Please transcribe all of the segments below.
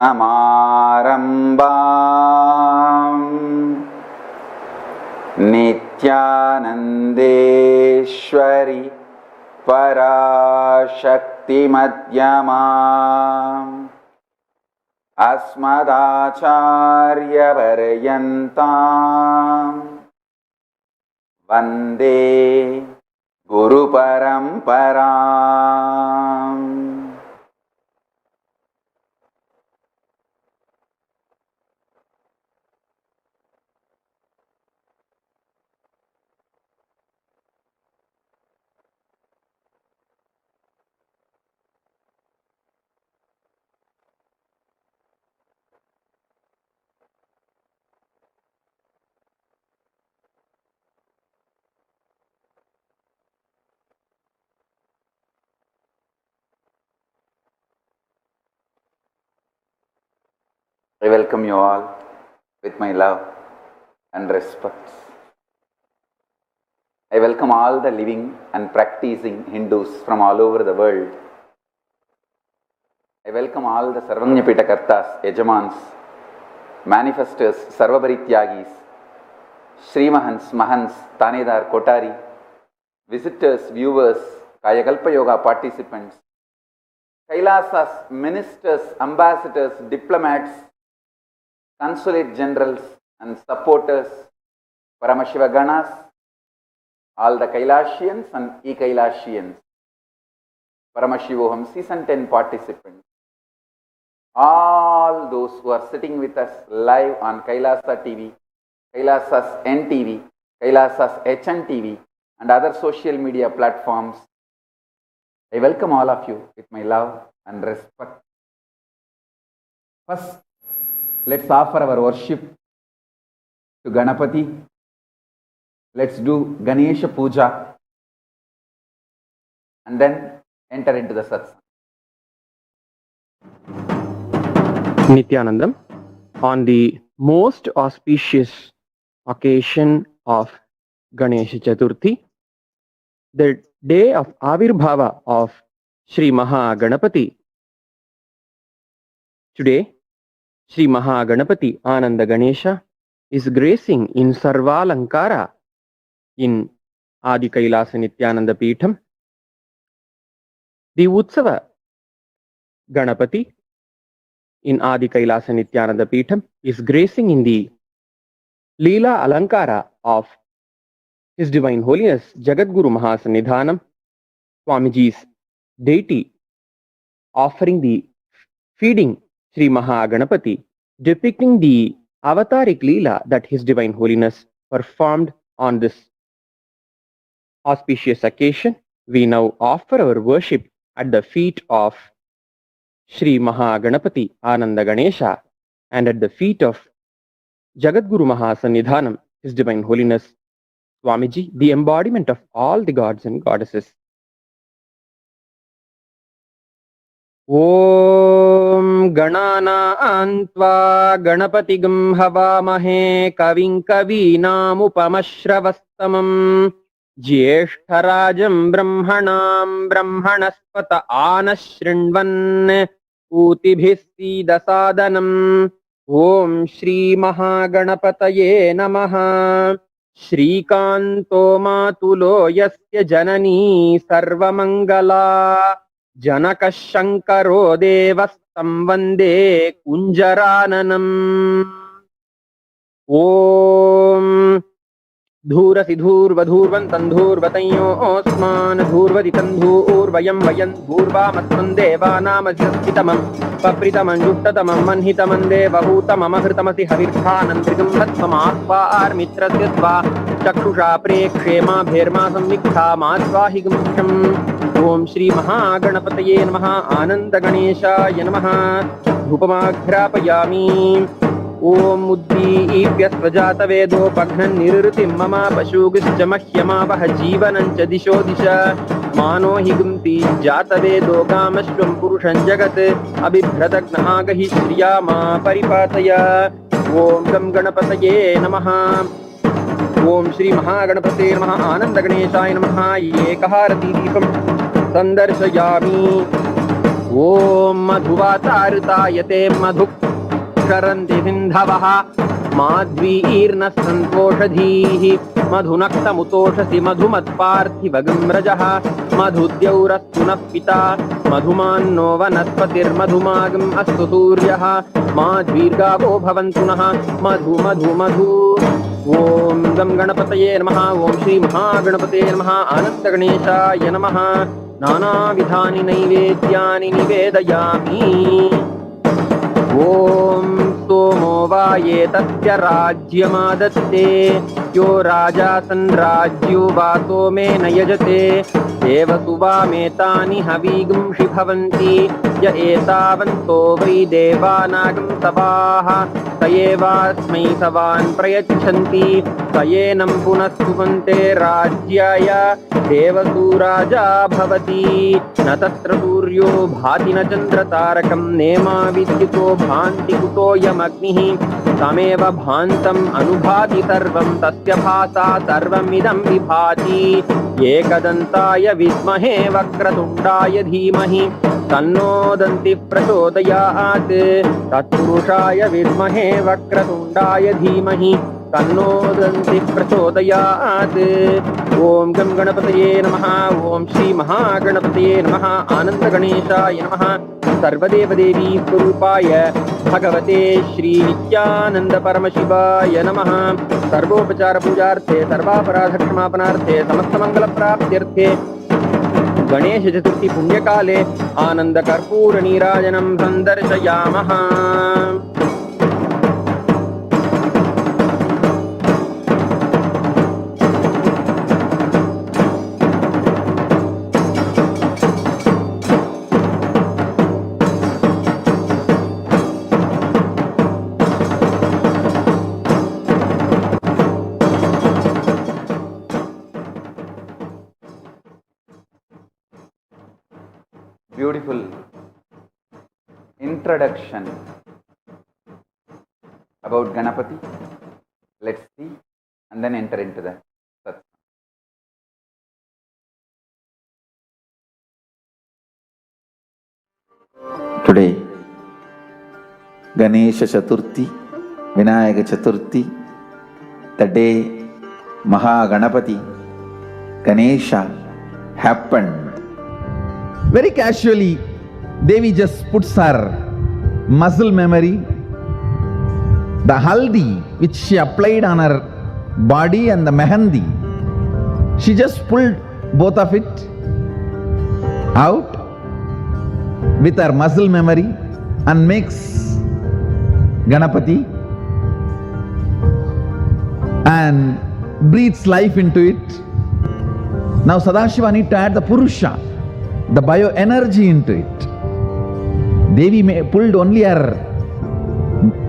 समारम्भाम् नित्यानन्देश्वरि पराशक्तिमध्यमाम् अस्मदाचार्यपर्यन्ताम् वन्दे गुरुपरम्पराम्। I welcome you all with my love and respect. I welcome all the living and practicing Hindus from all over the world. I welcome all the Sarvanyapita Kartas, Yajamans, manifestors, Sarvabharityagis, Srimahans, Mahans, Tanedar, Kotari, visitors, viewers, Kayakalpa Yoga participants, Kailasas, ministers, ambassadors, diplomats, consulate generals and supporters, Paramashiva Ganas, all the Kailashians and E-Kailashians, Paramashivoham Season 10 participants, all those who are sitting with us live on Kailasa TV, Kailasas NTV, Kailasas HNTV and other social media platforms, I welcome all of you with my love and respect. First, let's offer our worship to Ganapati. Let's do Ganesha Puja and then enter into the satsang. Nityanandam, on the most auspicious occasion of Ganesha Chaturthi, the day of Avirbhava of Sri Mahaganapati, today Sri Mahaganapati Ananda Ganesha is gracing in Sarvalankara in Adi Kailasa Nityananda Peetham. The Utsava Ganapati in Adi Kailasa Nityananda Peetham is gracing in the Leela Alankara of His Divine Holiness Jagadguru Mahasannidhanam, Swamiji's deity, offering the feeding Sri Mahaganapati, depicting the avataric Leela that His Divine Holiness performed on this auspicious occasion. We now offer our worship at the feet of Sri Mahaganapati Ananda Ganesha and at the feet of Jagadguru Mahasannidhanam, His Divine Holiness Swamiji, the embodiment of all the gods and goddesses. Om Ganana Antva Ganapatigam Havamahe Kavin Kavinam Upamashravastamam Jyeshtarajam Brahmanam Brahmanaspata Anashrinvan Utibhisi Dasadanam. Om Shri Mahaganapataye Namaha. Shrikanto Matulo Yasya Janani Sarvamangala Janaka Shankaro Devastam Vande Kunjarananam. Om Dhurasi Dhurva Dhurvan Tandhurvatayo Osman Dhurvati Tandhurvayam Vayan Dhurvamatman Devanamajyaspitamam Papritamam Juttatamam Manhitamam Devahutamam Ahritamasi Havirthanandrigam Vatsamatva Armitrasyatva Chakshusha Prekshema Bherma Samvikha Matvahigam. Om Shri Mahaganapataye Namaha Ananda Ganeshaya Namaha. Dhupamagrapayami. Om Uddipya Svajata Vedo Pagnan Nirrutim Mama Pashugishcha Mahyama Vahajivanancha Disho Disha Mano Higumti Jata Vedo Gamashvam Purushan Jagat Abhibhratagna Agahi Shriyama Paripataya. Om Gam Ganapataye Namaha. Om Shri Mahaganapataye Namaha Ananda Ganeshaya Namaha. Ekaharati Deepam Sandarshayami. ॐ मधुवातारुतायते मधुक्षरन्ति सिन्धवः माध्वीर्नः सन्तोषधीः मधुनक्तमुतोषसि मधुमत्पार्थिवगम्रजः मधुद्यौरस्तु नः पिता मधुमान्नो वनस्पतिर्मधुमागम् अस्तु सूर्यः माध्वीर्गावो भवन्तु नः मधु मधु मधु। ॐ गं गणपतये नमः। ॐ श्री महागणपतये नमः। आनन्दगणेशाय नमः। नानाविधानि नैवेद्यानि निवेदयामि। ॐ सोमो वाये तस्य राज्यमादत्ते यो राजा सन्राज्यो वा सोमेन यजते देवसुवामेतानि हवीगुंषि भवन्ति य एतावन्तो वै देवानागं सवाः स एवास्मै सवान् प्रयच्छन्ति स एनं पुनः सुमन्ते राज्याय देवसूराजा भवति न तत्र सूर्यो भाति न चन्द्रतारकं नेमा विद्युतो भान्ति कुतोऽयमग्निः तमेव भान्तम् अनुभाति सर्वं तस्य भासा सर्वमिदं विभाति एकदन्ताय विद्महे वक्रतुण्डाय धीमहि तन्नो दन्तिः प्रचोदयात् तत्पुरुषाय विद्महे वक्रतुण्डाय धीमहि तन्नो दन्तिः प्रचोदयात्। ॐ गं गणपतये नमः। ॐ श्री महागणपतये नमः। आनन्दगणेशाय नमः। सर्वदेवदेवी स्वरूपाय भगवते श्री नित्यानन्दपरमशिवाय नमः। सर्वोपचारपूजार्थे सर्वापराधक्षमापणार्थे समस्तमङ्गलप्राप्त्यर्थे Ganesh Chaturthi पुण्यकाले आनन्दकर्पूरनीराजनं सन्दर्शयामः। Beautiful introduction about Ganapati. Let's see and then enter into the satsang. Today, Ganesha Chaturthi, Vinayaka Chaturthi, the day Maha Ganapati, Ganesha happened. Very casually, Devi just puts her muscle memory, the haldi which she applied on her body and the mehandi, she just pulled both of it out with her muscle memory and makes Ganapati and breathes life into it. Now Sadashiva need to add the Purusha, the bioenergy into it. Devi pulled only her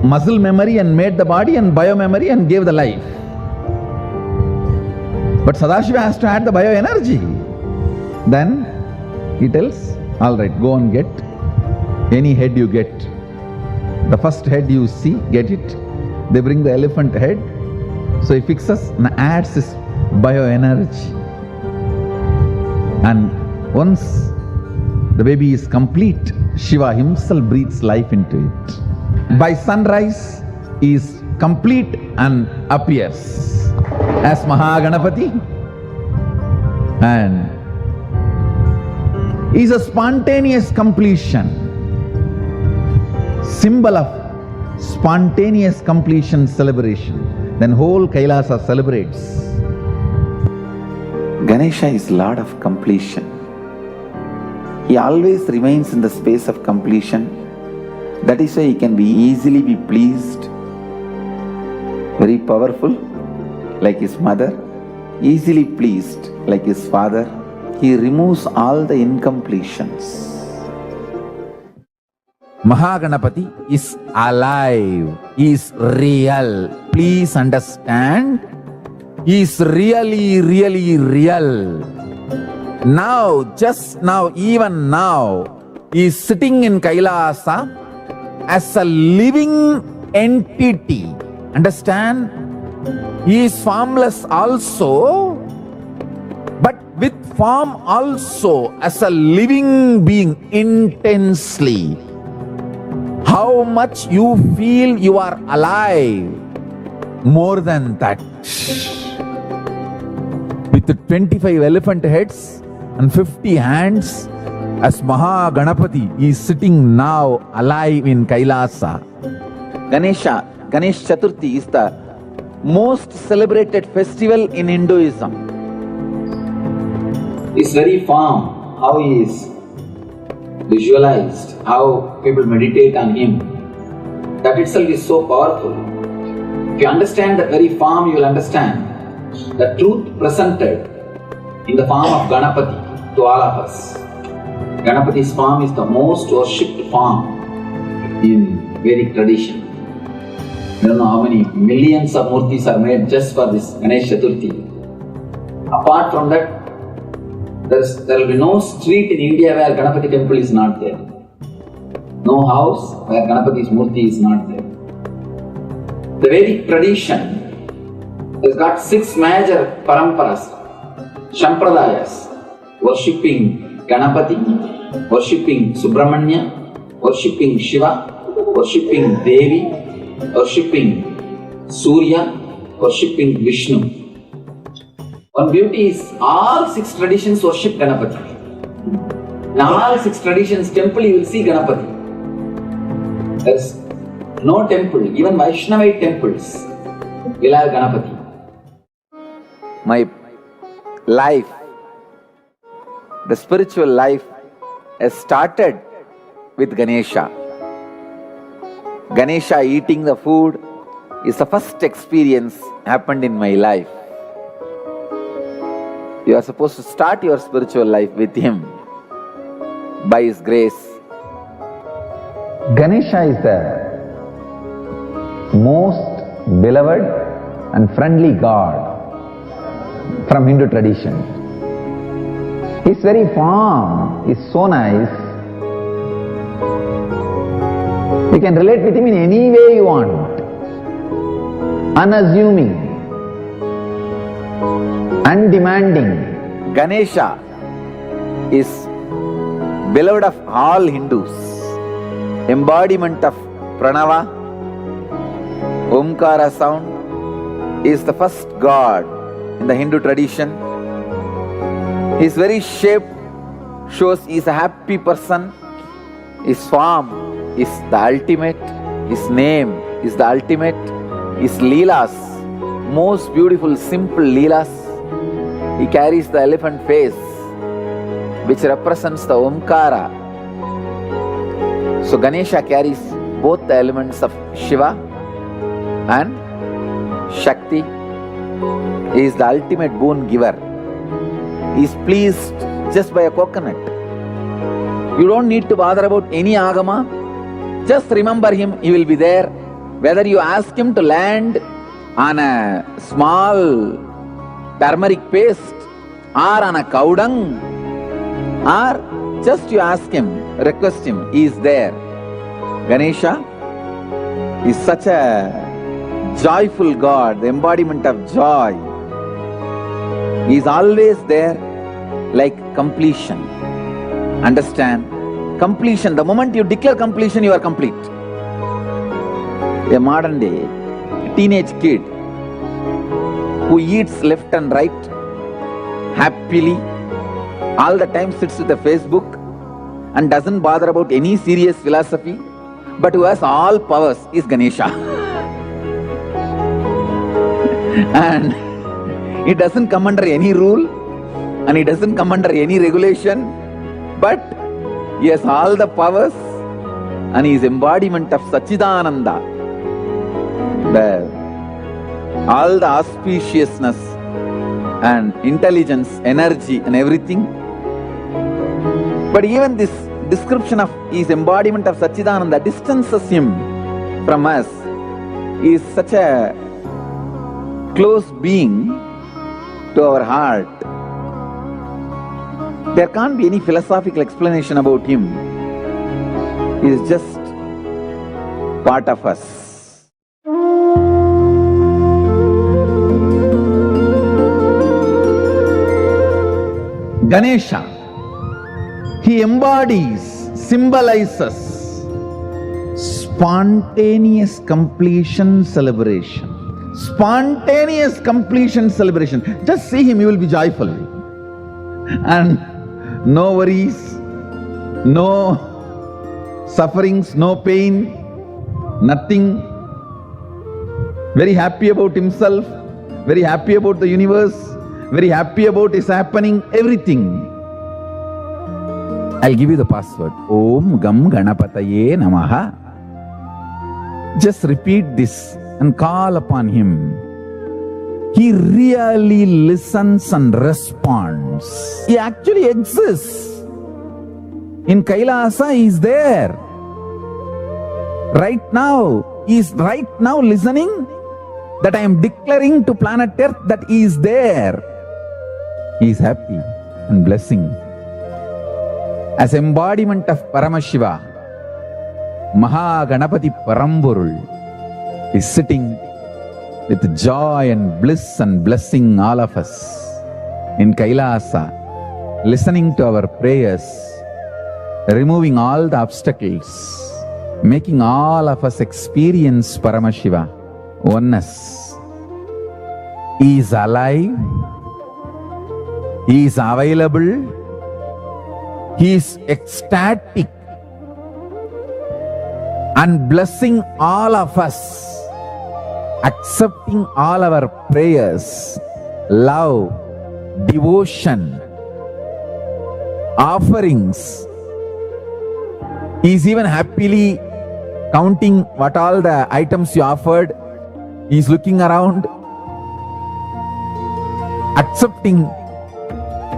muscle memory and made the body and biomemory and gave the life. But Sadashiva has to add the bioenergy. Then he tells, all right, go and get any head you get. The first head you see, get it. They bring the elephant head. So he fixes and adds his bioenergy. And once the baby is complete, Shiva himself breathes life into it. By sunrise, he is complete and appears as Mahaganapati. And he is a spontaneous completion, symbol of spontaneous completion celebration. Then whole Kailasa celebrates. Ganesha is Lord of completion. He always remains in the space of completion. That is why he can be easily be pleased, very powerful like his mother, easily pleased like his father. He removes all the incompletions. Mahaganapati is alive, he is real. Please understand, he is really, really real. Now, just now, even now, he is sitting in Kailasa as a living entity. Understand? He is formless also, but with form also as a living being intensely. How much you feel you are alive, more than that. With 25 elephant heads and 50 hands, as Maha Ganapati is sitting now alive in Kailasa. Ganesh Chaturthi is the most celebrated festival in Hinduism. His very form, how he is visualized, how people meditate on him, that itself is so powerful. If you understand that very form, you will understand the truth presented in the form of Ganapati to all of us. Ganapati's form is the most worshipped form in Vedic tradition. I don't know how many millions of murtis are made just for this Ganesh Chaturthi. Apart from that, there will be no street in India where Ganapati temple is not there. No house where Ganapati's murti is not there. The Vedic tradition has got 6 major paramparas, sampradayas, worshipping Ganapati, worshipping Subramanya, worshipping Shiva, worshipping Devi, worshipping Surya, worshipping Vishnu. One beauty is all 6 traditions worship Ganapati. In all 6 traditions temple you will see Ganapati. There is no temple, even Vaishnavite temples will have Ganapati. My life, the spiritual life, has started with Ganesha. Ganesha eating the food is the first experience happened in my life. You are supposed to start your spiritual life with him by his grace. Ganesha is the most beloved and friendly god from Hindu tradition. His very form is so nice. You can relate with him in any way you want. Unassuming, undemanding. Ganesha is beloved of all Hindus, embodiment of Pranava, Omkara sound, is the first god in the Hindu tradition. His very shape shows he is a happy person. His form is the ultimate. His name is the ultimate. His leelas, most beautiful, simple leelas. He carries the elephant face, which represents the Omkara. So Ganesha carries both the elements of Shiva and Shakti. He is the ultimate boon giver. He is pleased just by a coconut. You don't need to bother about any agama. Just remember him, he will be there. Whether you ask him to land on a small turmeric paste or on a cow dung, or just you ask him, request him, he is there. Ganesha is such a joyful god, the embodiment of joy. He is always there, like completion. Understand? Completion. The moment you declare completion, you are complete. A modern day teenage kid who eats left and right happily, all the time sits with a Facebook and doesn't bother about any serious philosophy, but who has all powers, is Ganesha. And he doesn't come under any rule and he doesn't come under any regulation, but he has all the powers and he is embodiment of Sachidananda. All the auspiciousness and intelligence, energy and everything. But even this description of his embodiment of Sachidananda distances him from us. He is such a close being to our heart. There can't be any philosophical explanation about him. He is just part of us. Ganesha, he embodies, symbolizes spontaneous completion celebration. Spontaneous completion celebration. Just see him, you will be joyful. And no worries, no sufferings, no pain, nothing. Very happy about himself, very happy about the universe, very happy about his happening, everything. I'll give you the password. Om Gam Ganapataye Namaha. Just repeat this and call upon him. He really listens and responds. He actually exists. In Kailasa, he is there. Right now, he is right now listening that I am declaring to planet Earth that he is there. He is happy and blessing. As embodiment of Paramashiva, Mahaganapati Paramburul is sitting with joy and bliss and blessing all of us in Kailasa, listening to our prayers, removing all the obstacles, making all of us experience Paramashiva, oneness. He is alive, he is available, he is ecstatic and blessing all of us, accepting all our prayers, love, devotion, offerings. He is even happily counting what all the items you offered. He is looking around, accepting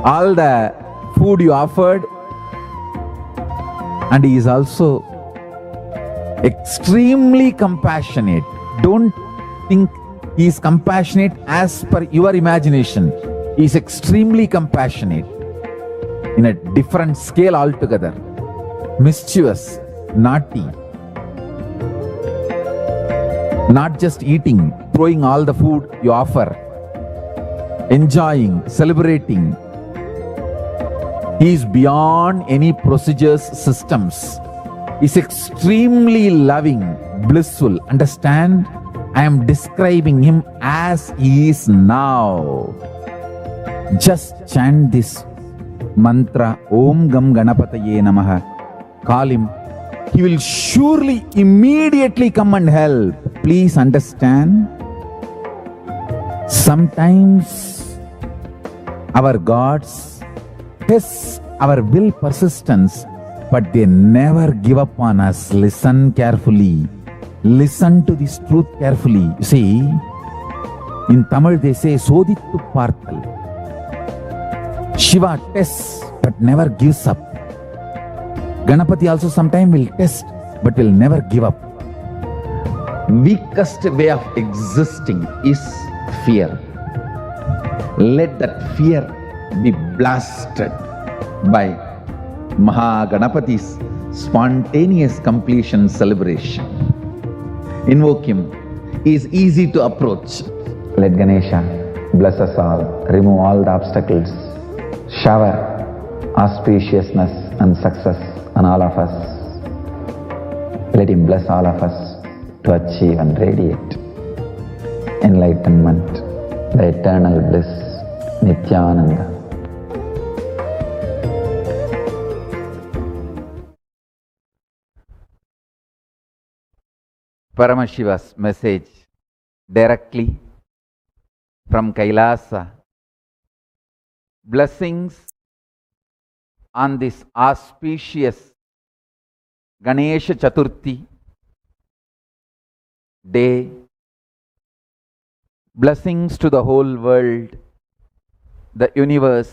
all the food you offered, and he is also extremely compassionate. Don't think he is compassionate as per your imagination. He is extremely compassionate in a different scale altogether. Mischievous, naughty, not just eating, throwing all the food you offer, enjoying, celebrating. He is beyond any procedures, systems. He is extremely loving, blissful. Understand? I am describing him as he is now. Just chant this mantra, Om Gam Ganapataye Namaha. Call him. He will surely immediately come and help. Please understand. Sometimes our gods test our will persistence, but they never give up on us. Listen carefully. Listen to this truth carefully. You see, in Tamil they say, Sodittu Parthal. Shiva tests but never gives up. Ganapati also sometimes will test but will never give up. Weakest way of existing is fear. Let that fear be blasted by Mahaganapati's spontaneous completion celebration. Invoke him. He is easy to approach. Let Ganesha bless us all, remove all the obstacles, shower auspiciousness and success on all of us. Let him bless all of us to achieve and radiate enlightenment, the eternal bliss, Nityananda. Paramashiva's message directly from Kailasa. Blessings on this auspicious Ganesha Chaturthi day. Blessings to the whole world, the universe.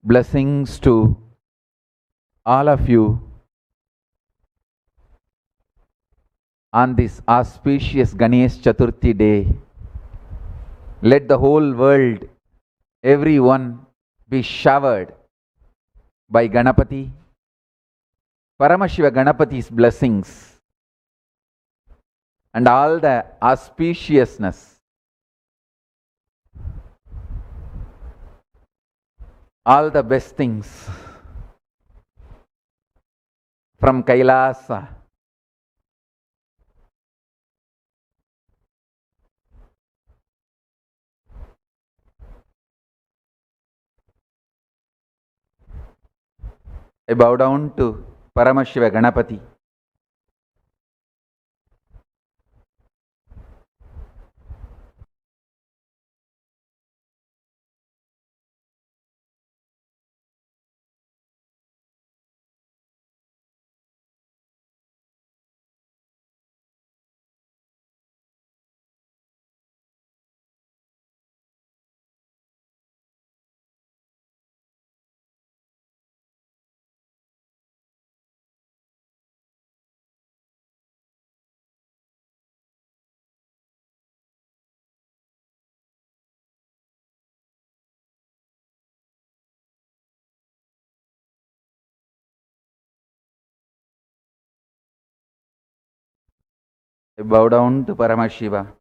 Blessings to all of you on this auspicious Ganesh Chaturthi day. Let the whole world, everyone, be showered by Ganapati Paramashiva Ganapati's blessings and all the auspiciousness, all the best things from Kailasa I bow down to Paramashiva Ganapati. I bow down to Paramashiva.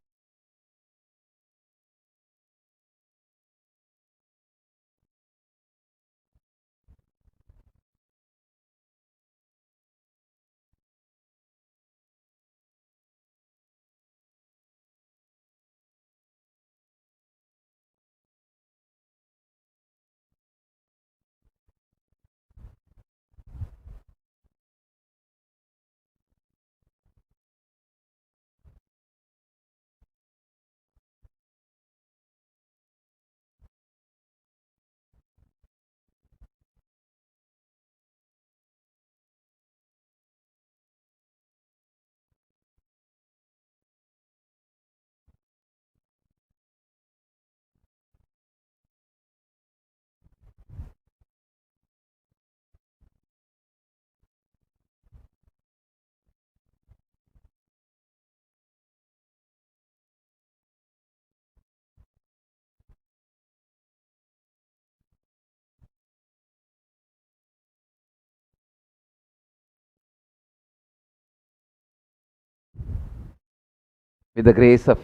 With the grace of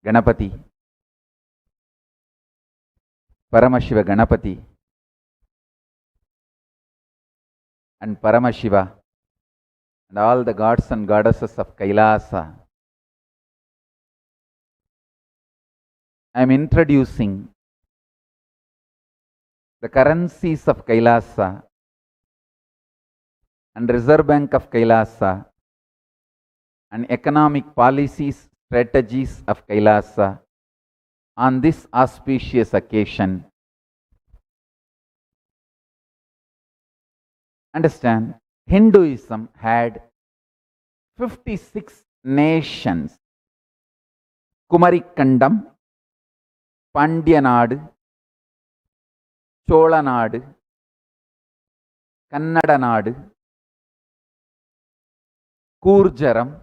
Ganapati, Paramashiva Ganapati, and Paramashiva, and all the gods and goddesses of Kailasa, I am introducing the currencies of Kailasa and Reserve Bank of Kailasa and economic policies, strategies of Kailasa on this auspicious occasion. Understand, Hinduism had 56 nations: Kumarikandam, Pandyanadu, Cholanadu, Kannadanadu, Kurjaram,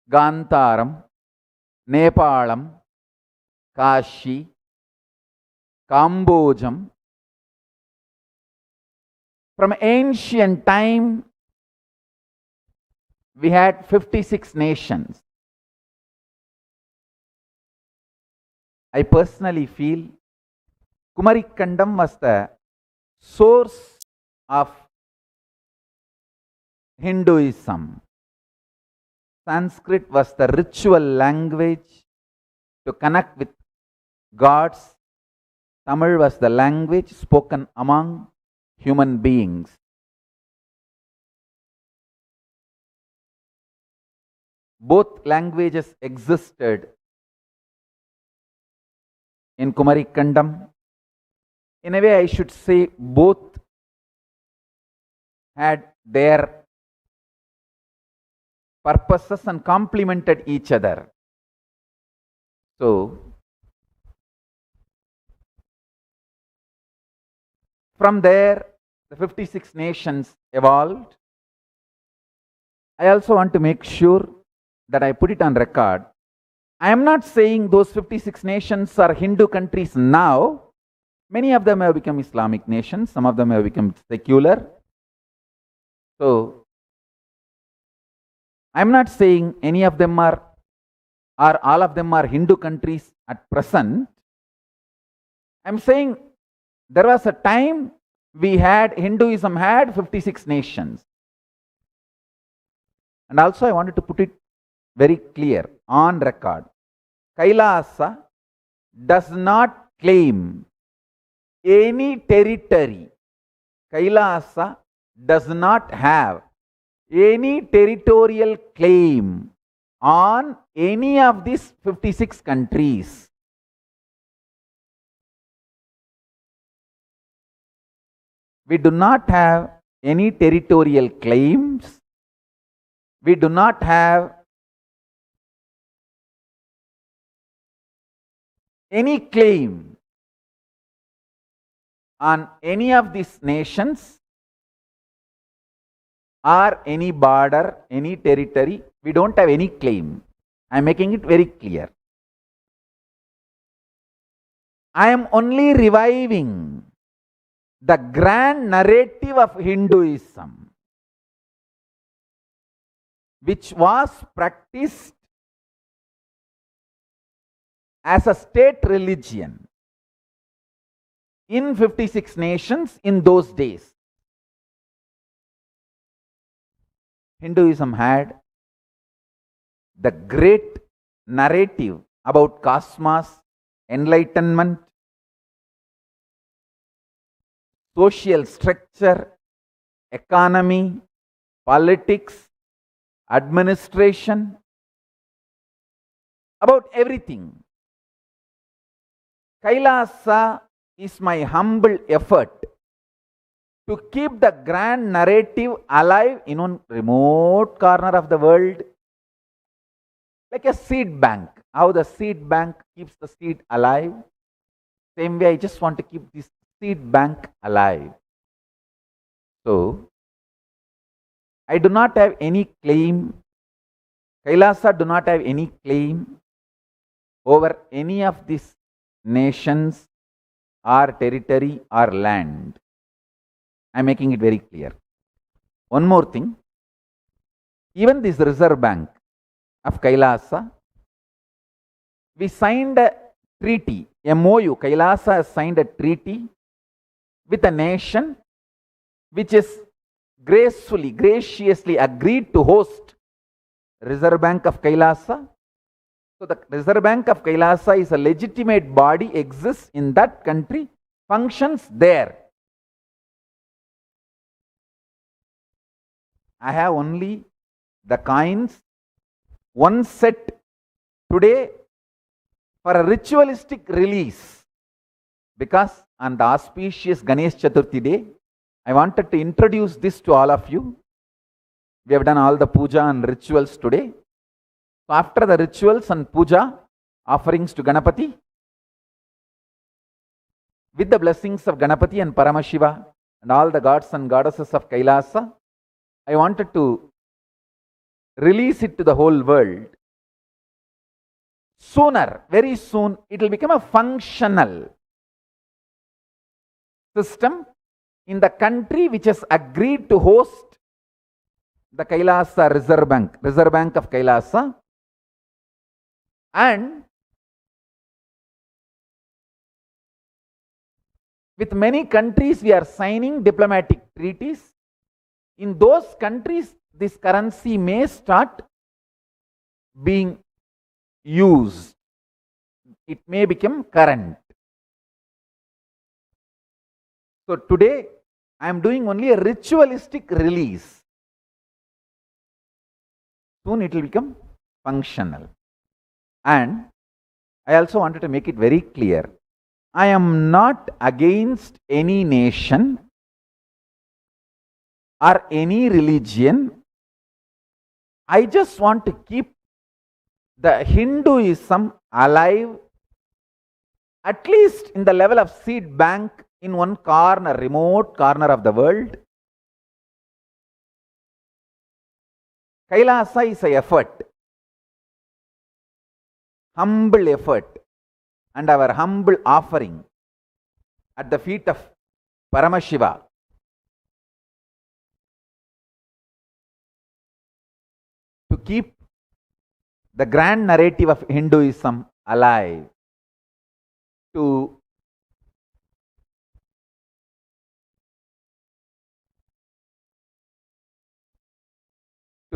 Gantaram, Nepalam, Kashi, Kambojam. From ancient time, we had 56 nations. I personally feel Kumarikandam was the source of Hinduism. Sanskrit was the ritual language to connect with gods. Tamil was the language spoken among human beings. Both languages existed in Kumarikandam. In a way, I should say both had their purposes and complemented each other. So, from there, the 56 nations evolved. I also want to make sure that I put it on record. I am not saying those 56 nations are Hindu countries now. Many of them have become Islamic nations. Some of them have become secular. So, I'm not saying any of them are or all of them are Hindu countries at present. I'm saying there was a time Hinduism had 56 nations. And also I wanted to put it very clear on record. Kailasa does not claim any territory. Kailasa does not have any territorial claim on any of these 56 countries. We do not have any territorial claims. We do not have any claim on any of these nations or any border, any territory. We don't have any claim. I am making it very clear. I am only reviving the grand narrative of Hinduism, which was practiced as a state religion in 56 nations in those days. Hinduism had the great narrative about cosmos, enlightenment, social structure, economy, politics, administration, about everything. Kailasa is my humble effort to keep the grand narrative alive in one remote corner of the world, like a seed bank. How the seed bank keeps the seed alive, same way I just want to keep this seed bank alive. So, I do not have any claim, Kailasa do not have any claim over any of these nations or territory or land. I am making it very clear. One more thing, even this Reserve Bank of Kailasa, we signed a treaty, MOU. Kailasa has signed a treaty with a nation which is graciously agreed to host Reserve Bank of Kailasa. So the Reserve Bank of Kailasa is a legitimate body, exists in that country, functions there. I have only the coins, one set today for a ritualistic release, because on the auspicious Ganesh Chaturthi day, I wanted to introduce this to all of you. We have done all the puja and rituals today. So after the rituals and puja, offerings to Ganapati, with the blessings of Ganapati and Paramashiva and all the gods and goddesses of Kailasa, I wanted to release it to the whole world. Sooner, very soon, it will become a functional system in the country which has agreed to host the Kailasa Reserve Bank of Kailasa. And with many countries we are signing diplomatic treaties. In those countries, this currency may start being used. It may become current. So today, I am doing only a ritualistic release. Soon it will become functional. And I also wanted to make it very clear, I am not against any nation or any religion. I just want to keep the Hinduism alive, at least in the level of seed bank in one corner, remote corner of the world. Kailasa is an effort, humble effort, and our humble offering at the feet of Paramashiva keep the grand narrative of Hinduism alive, to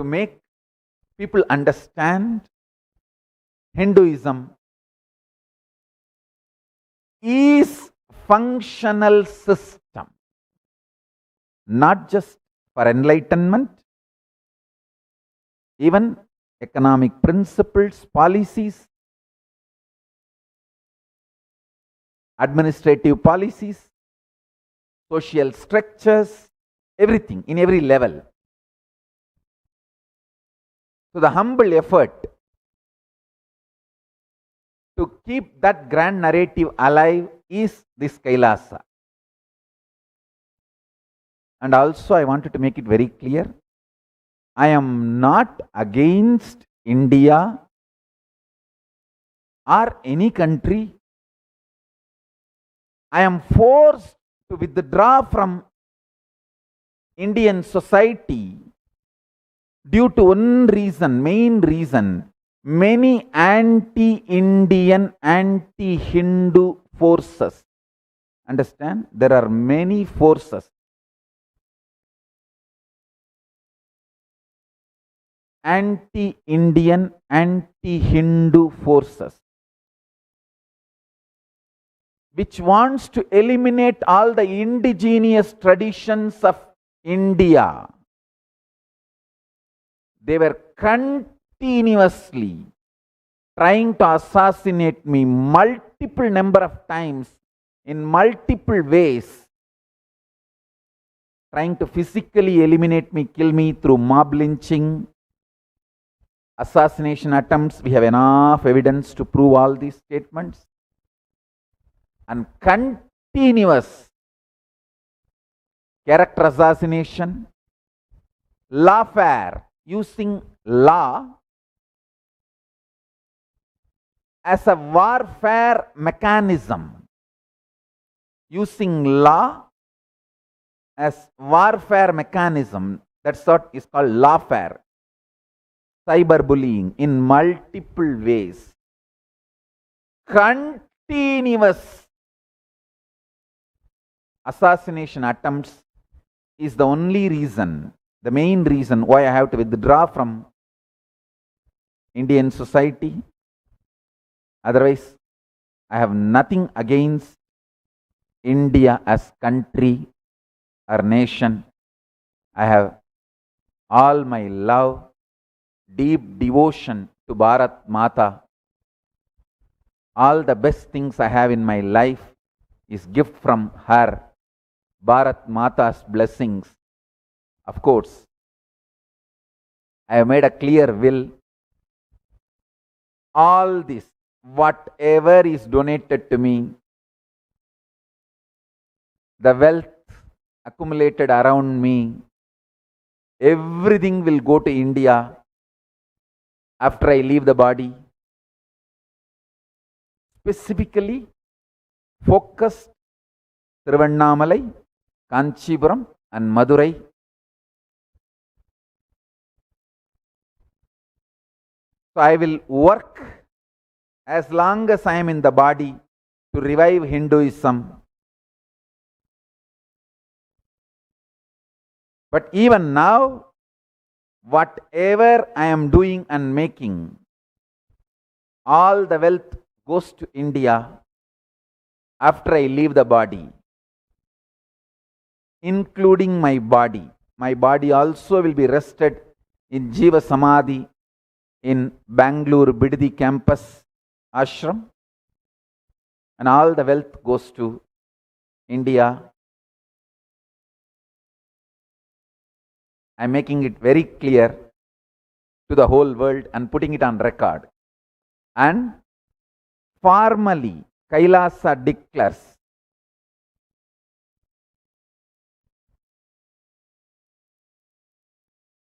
make people understand Hinduism is functional system, not just for enlightenment, even economic principles, policies, administrative policies, social structures, everything in every level. So the humble effort to keep that grand narrative alive is this Kailasa. And also I wanted to make it very clear, I am not against India or any country. I am forced to withdraw from Indian society due to one reason, main reason. Many anti-Indian, anti-Hindu forces. Understand? There are many forces. Anti-Indian, anti-Hindu forces, which wants to eliminate all the indigenous traditions of India. They were continuously trying to assassinate me multiple number of times in multiple ways, trying to physically eliminate me, kill me through mob lynching, assassination attempts. We have enough evidence to prove all these statements. And continuous character assassination, lawfare, using law as a warfare mechanism, using law as warfare mechanism. That's what is called lawfare. Cyberbullying in multiple ways. Continuous assassination attempts is the only reason, the main reason why I have to withdraw from Indian society. Otherwise, I have nothing against India as country or nation. I have all my love, deep devotion to Bharat Mata. All the best things I have in my life is gift from her, Bharat Mata's blessings. Of course, I have made a clear will. All this, whatever is donated to me, the wealth accumulated around me, everything will go to India after I leave the body. Specifically focused Tiruvannamalai, Kanchipuram and Madurai. So I will work as long as I am in the body to revive Hinduism. But even now, whatever I am doing and making, all the wealth goes to India after I leave the body, including my body. My body also will be rested in Jiva Samadhi in Bangalore Bidadi campus ashram, and all the wealth goes to India. I am making it very clear to the whole world and putting it on record. And formally, Kailasa declares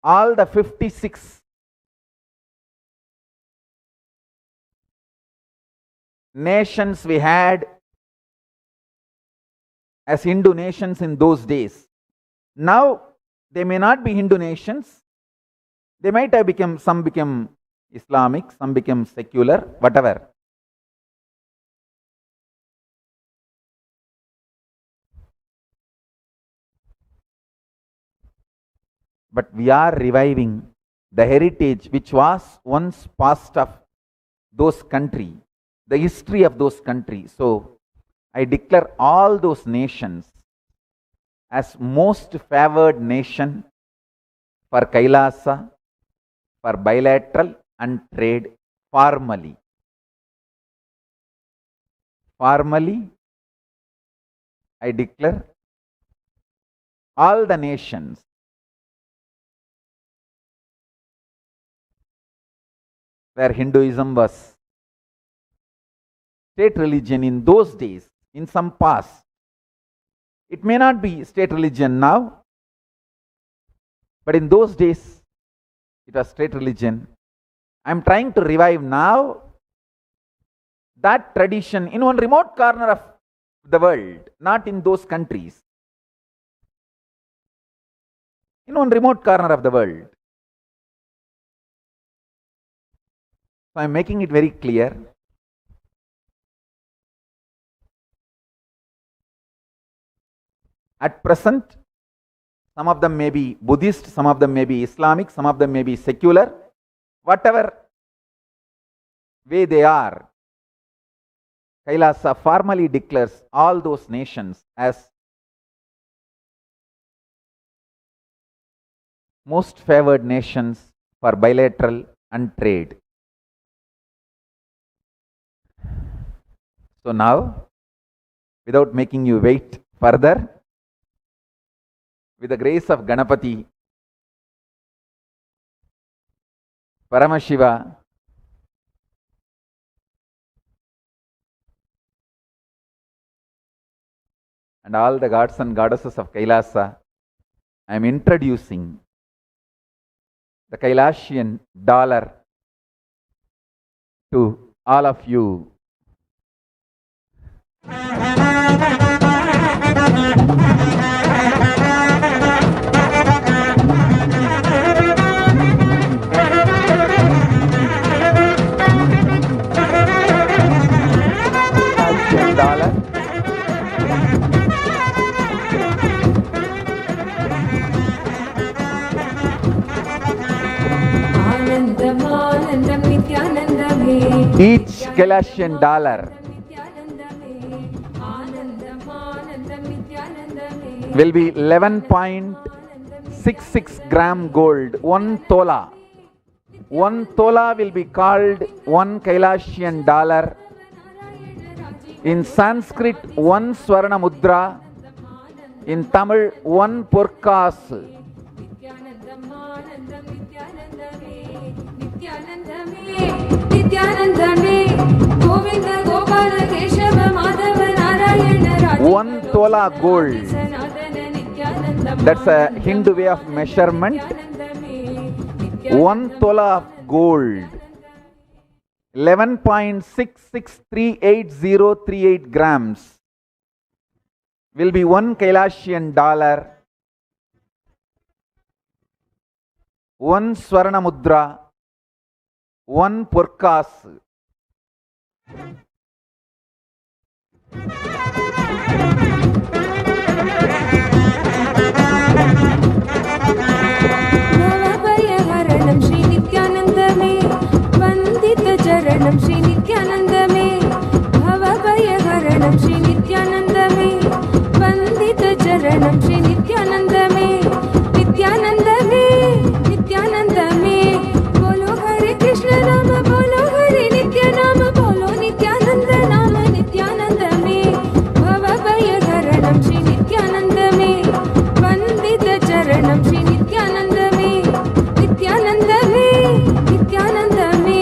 all the 56 nations we had as Hindu nations in those days. Now, they may not be Hindu nations. They might have become, some become Islamic, some become secular, whatever. But we are reviving the heritage which was once past of those countries, the history of those countries. So I declare all those nations as most favored nation for Kailasa, for bilateral and trade formally. Formally, I declare all the nations where Hinduism was state religion in those days, in some past. It may not be state religion now, but in those days it was state religion. I am trying to revive now that tradition in one remote corner of the world, not in those countries. In one remote corner of the world. So I am making it very clear. At present, some of them may be Buddhist, some of them may be Islamic, some of them may be secular. Whatever way they are, Kailasa formally declares all those nations as most favored nations for bilateral and trade. So now, without making you wait further, with the grace of Ganapati, Paramashiva, and all the gods and goddesses of Kailasa, I am introducing the Kailasian dollar to all of you. Dollar. Each Kailasian dollar will be 11.66 gram gold, 1 tola. 1 tola will be called 1 Kailasian dollar. In Sanskrit, 1 Swarna Mudra. In Tamil, 1 Purkas. One tola gold. That's a Hindu way of measurement. 1 tola of gold. 11.663838 grams will be 1 Kailasian dollar. 1 Swarna Mudra. 1 Purkas. Bhavabhayaharanam Shri Nityanandame Vandita Charanam Shri Nityanandame Bhavabhayaharanam Shri Nityanandame Vandita Charanam Shri Nityanandame Nityanandame Nityanandame Bolo Hare Krishna Nama Bolo Hare Nitya Nama Bolo Nityananda Nama Nityanandame Bhavabhayaharanam Shri Nityanandame Vandita Charanam Shri Nityanandame Nityanandame Nityanandame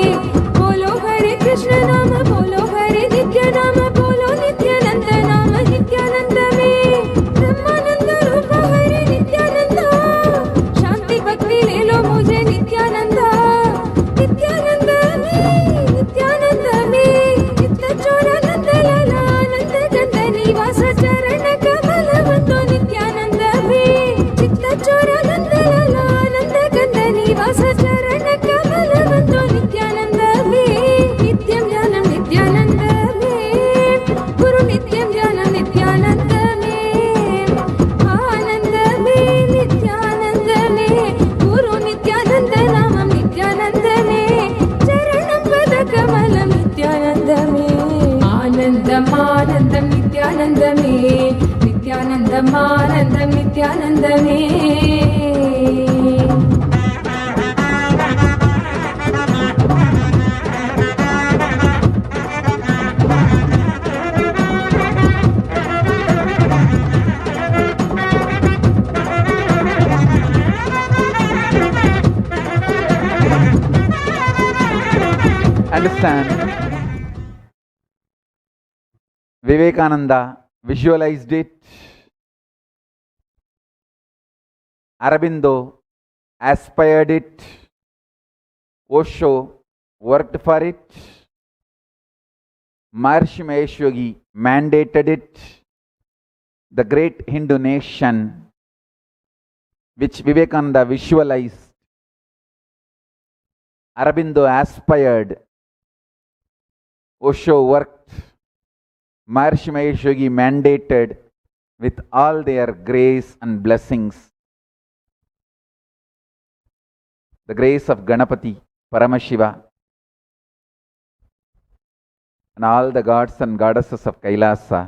Bolo Hare Krishna Nama Bolo Hare Nitya Nama Bolo Nityananda Nama ஆனந்தமானந்தம் நித்யானந்தமே நித்யானந்தமானந்தம் நித்யானந்தமே Understand? Vivekananda visualized it. Aurobindo aspired it. Osho worked for it. Maharishi Mahesh Yogi mandated it. The great Hindu nation which Vivekananda visualized, Aurobindo aspired, Osho worked, Maharishi Mahesh Yogi mandated with all their grace and blessings. The grace of Ganapati, Paramashiva, and all the gods and goddesses of Kailasa,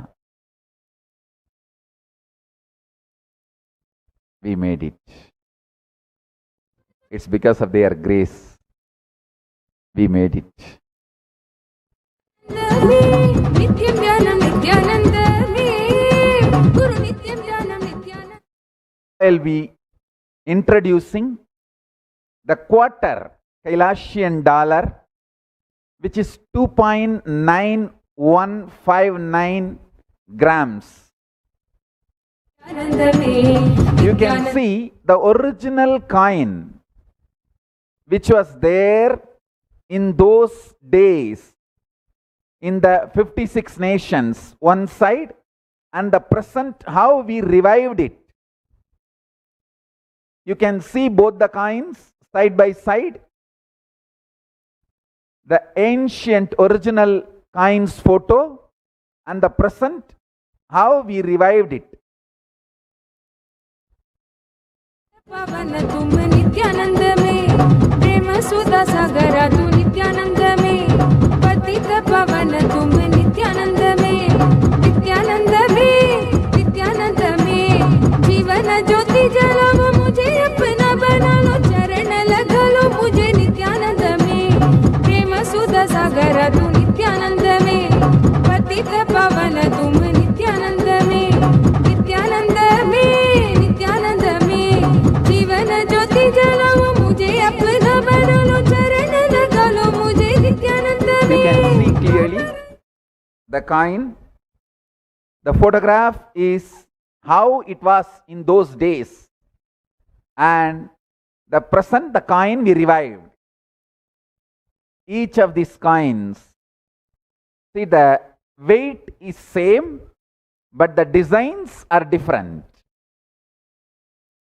we made it. It's because of their grace we made it. நித்யம் ஞானம் நித்யானந்தமே குரு நித்யம் ஞானம் நித்யானந்தமே I'll be introducing the quarter Kailasian dollar, which is 2.9159 grams. You can see the original coin which was there in those days in the 56 nations one side, and the present how we revived it. You can see both the coins side by side. The ancient original coins photo and the present how we revived it. पावन तुम नित्यानंद में प्रेम सुधा सागरा तू नित्यानंद में पतित पावन तुम नित्यानंद में नित्यानंद में नित्यानंद में जीवन ज्योति जलाओ मुझे अपना बना लो चरण लगा लो मुझे नित्यानंद में प्रेम सुधा सागरा तू नित्यानंद में पतित पावन तुम नित्यानंद में नित्यानंद में नित्यानंद में जीवन ज्योति जलाओ मुझे अपना बना लो चरण लगा लो मुझे नित्यानंद We can में see clearly the coin. The photograph is how it was in those days, and the present, the coin we revived. Each of these coins, see, the weight is same, but the designs are different.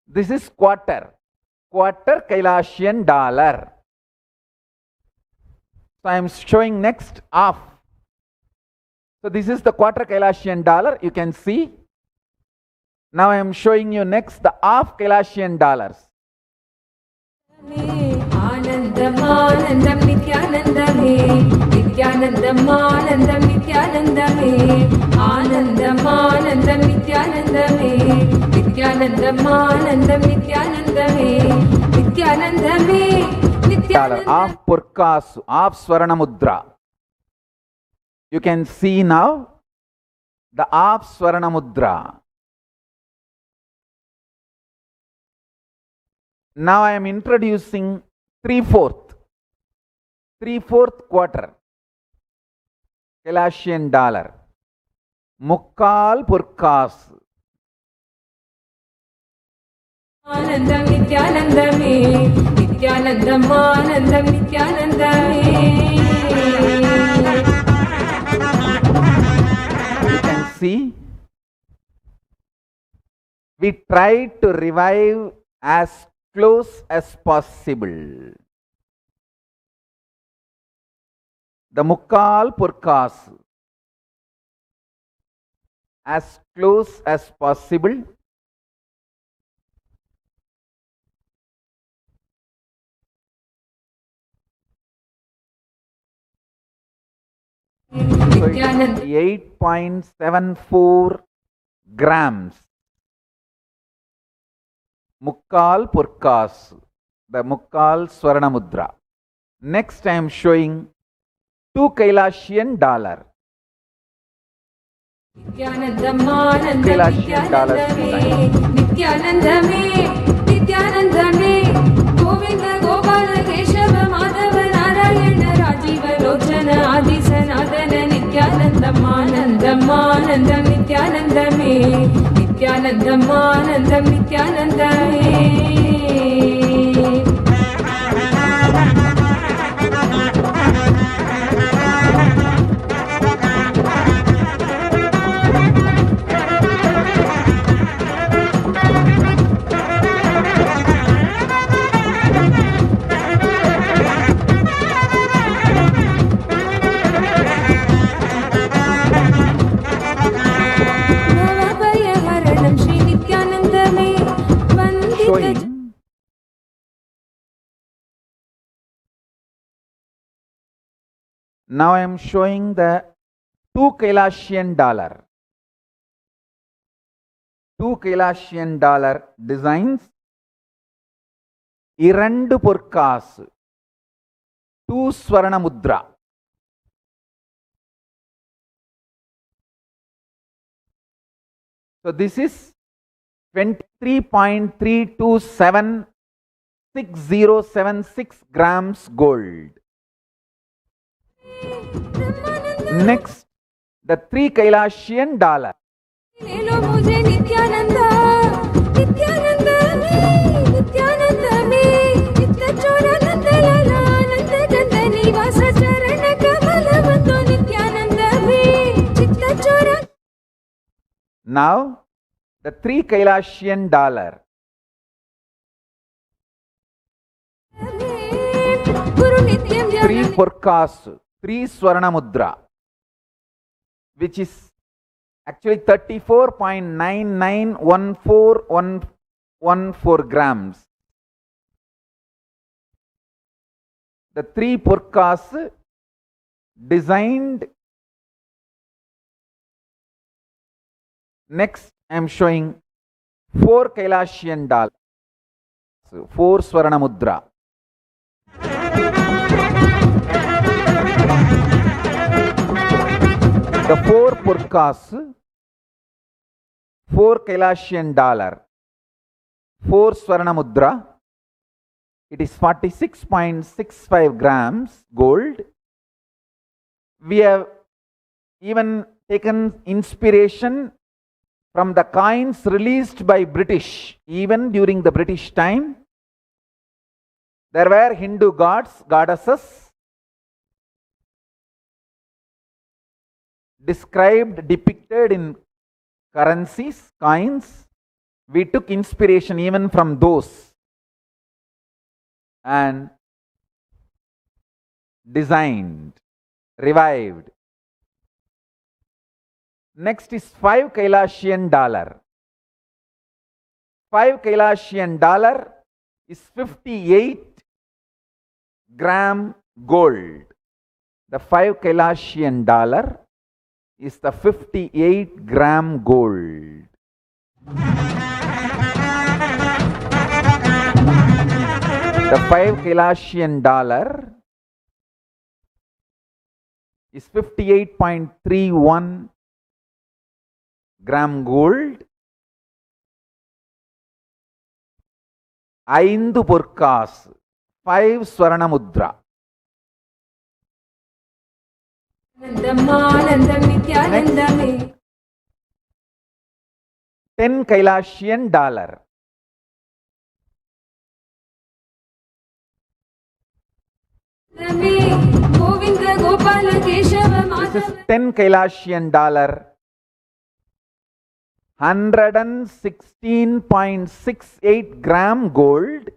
This is quarter Kailasian dollar. So I am showing next half. So this is the quarter Kailasian dollar, you can see. Now I am showing you next the half Kailasian dollars. आनन्दमानन्दं नित्यानन्दमे नित्यानन्दमानन्दं नित्यानन्दमे आनन्दमानन्दं नित्यानन्दमे नित्यानन्दमानन्दं नित्यानन्दमे नित्यानन्दमे Dollar, half Purkasu, half Swarna Mudra. You can see now the half Swarna Mudra. Now I am introducing 3/4 quarter Kailasian dollar, Mukkal Purkasu. आनन्दं नित्यानन्दमे नित्यानन्दमानन्दं नित्यानन्दमे You can see we tried to revive as close as possible the Mukkal Purkasu, as close as possible. So it is 8.74 grams. Mukkal Purkas, the Mukkal Swarna Mudra. Next I am showing 2 Kailashian dollar. Kailashian dollar design. नित्यानंदमे नित्यानंदमे Govind Gopal Keshav Madhav Narayan Rajiv Lochan आदि सनातन नित्यानंदम आनंदम आनंदम नित्यानंदमे नित्यानंदम आनंदम नित्यानंदमे Now I am showing the 2 Kailashian dollar. 2 Kailashian dollar designs. Irandu Purkas. 2 Swarna Mudra. So this is 23.3276076 grams gold. Next, the 3 Kailashian dollar. ले लो मुझे नित्यानंद नित्यानंद में नित्यानंद में नित्य चोरानंद लाला आनंद गंध निवास चरण कमल बंधु नित्यानंद में चित्त चोरा. Now, the 3 Kailashian dollar. गुरु नित्यम 3 Purkas, 3 Swarna Mudra, which is actually 34.991414 grams. The 3 Purkas designed. Next I am showing 4 Kailashian dollars, 4 Swarna Mudra. The 4 Purkas, 4 Kailashian dollar, 4 Swarna Mudra. It is 46.65 grams gold. We have even taken inspiration from the coins released by British. Even during the British time, there were Hindu gods, goddesses described, depicted in currencies, coins. We took inspiration even from those and designed, revived. Next is 5 Kailashian dollar. 5 Kailashian dollar is 58 gram gold. The 5 Kailashian dollar is the 58 gram gold. The 5 Kailashian dollar is 58.31 gram gold. 5 Purkas, 5 Swarna Mudra. Next, 10 Kailashian dollar. This is 10 Kailashian dollar. 116.68 gram gold.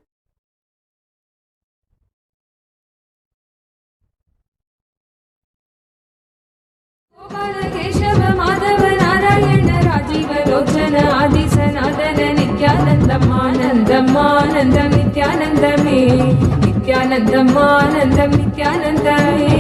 Keshav Madhav Narayan Rajiv Lochan आदि सनातन नित्यानंदम आनंदम आनंदम नित्यानंदमे नित्यानंदम आनंदम नित्यानंदमे.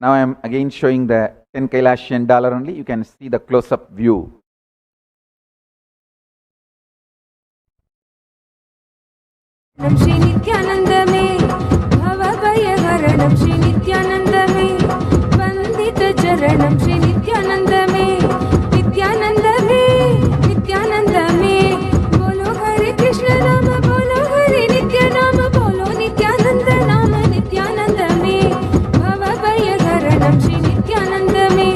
Now I am again showing the 10 Kailashian dollar only. You can see the close-up view. Shri Nityanand में भवभयहरणं श्री नित्यानंद में वंदित चरणं श्री नित्यानंद में नित्यानंद में बोलो हरे कृष्ण नाम बोलो हरे नित्य नाम बोलो नित्यानंद नाम नित्यानंद में भवभयहरणं श्री नित्यानंद में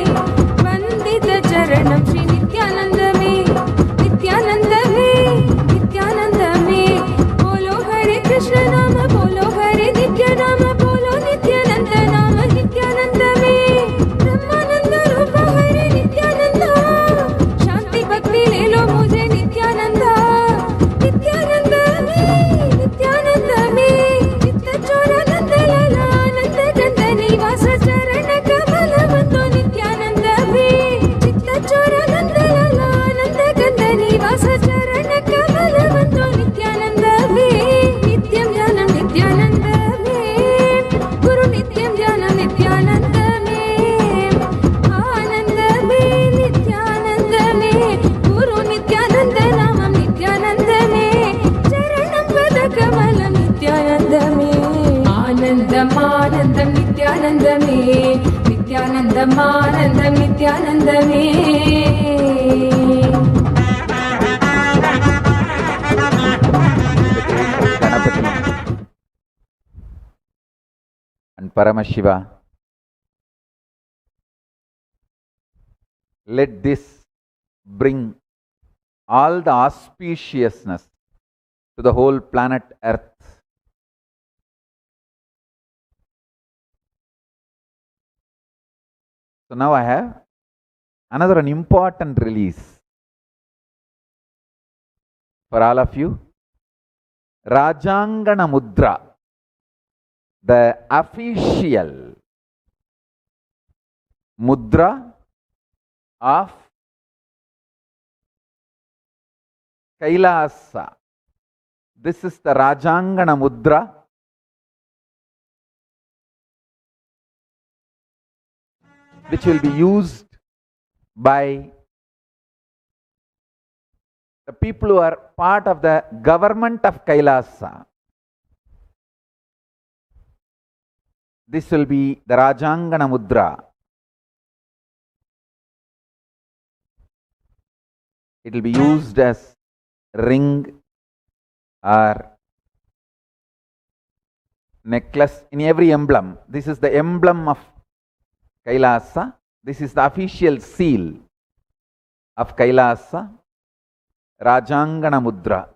वंदित चरणं श्री नित्यानंद में नित्यानंद में बोलो हरे कृष्ण नाम बोलो हरे नित्य नाम बोलो नित्यानंद नाम नित्यानंद में ब्रह्मानंद रूप हरे नित्यानंद शांति भक्ति ले लो मुझे नित्यानंद में चित्त चोरानंद लाला आनंद गंध निवास चरण कमल बंदो नित्यानंद में चित्त चोरानंद लाला आनंद गंध निवास चरण कमल बंदो नित्यानंद में नित्यं ध्यानं नित्यानंद में गुरु नित्यं ध्यानं नित्यानंद में आनंद में नित्यानंद में गुरु नित्यानंद नामं नित्यानंद में चरणं पद कमलं नित्यानंद में आनंदम् आनंदं नित्यानंद में नित्यानंदम् आनंदं नित्यानंद में Ganapati and Paramashiva, let this bring all the auspiciousness to the whole planet Earth. So now I have another an important release for all of you. Rajangana Mudra, the official mudra of Kailasa. This is the Rajangana Mudra. Which will be used by the people who are part of the government of Kailasa. This will be the Rajangana Mudra. It will be used as ring or necklace in every emblem. This is the emblem of Kailasa. This is the official seal of Kailasa. Rajangana Mudra.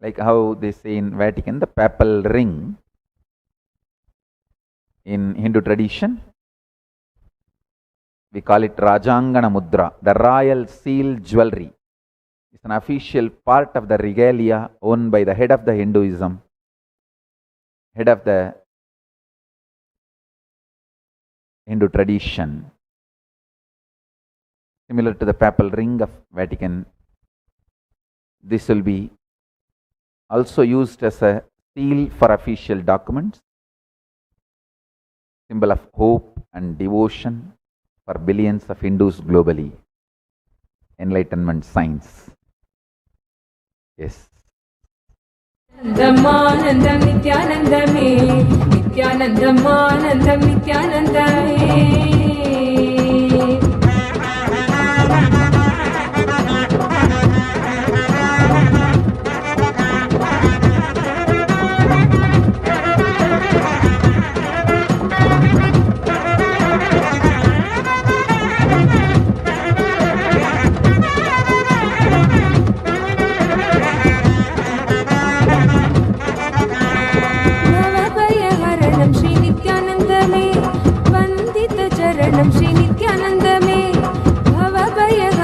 Like how they say in Vatican, the papal ring. In Hindu tradition, we call it Rajangana Mudra, the royal seal jewelry. It's an official part of the regalia owned by the head of the Hinduism, head of the Hindu tradition. Similar to the papal ring of Vatican, this will be also used as a seal for official documents, symbol of hope and devotion for billions of Hindus globally. Enlightenment science. Yes. Nityanandam Nityananda me Nityanandam Anandam Nityananda me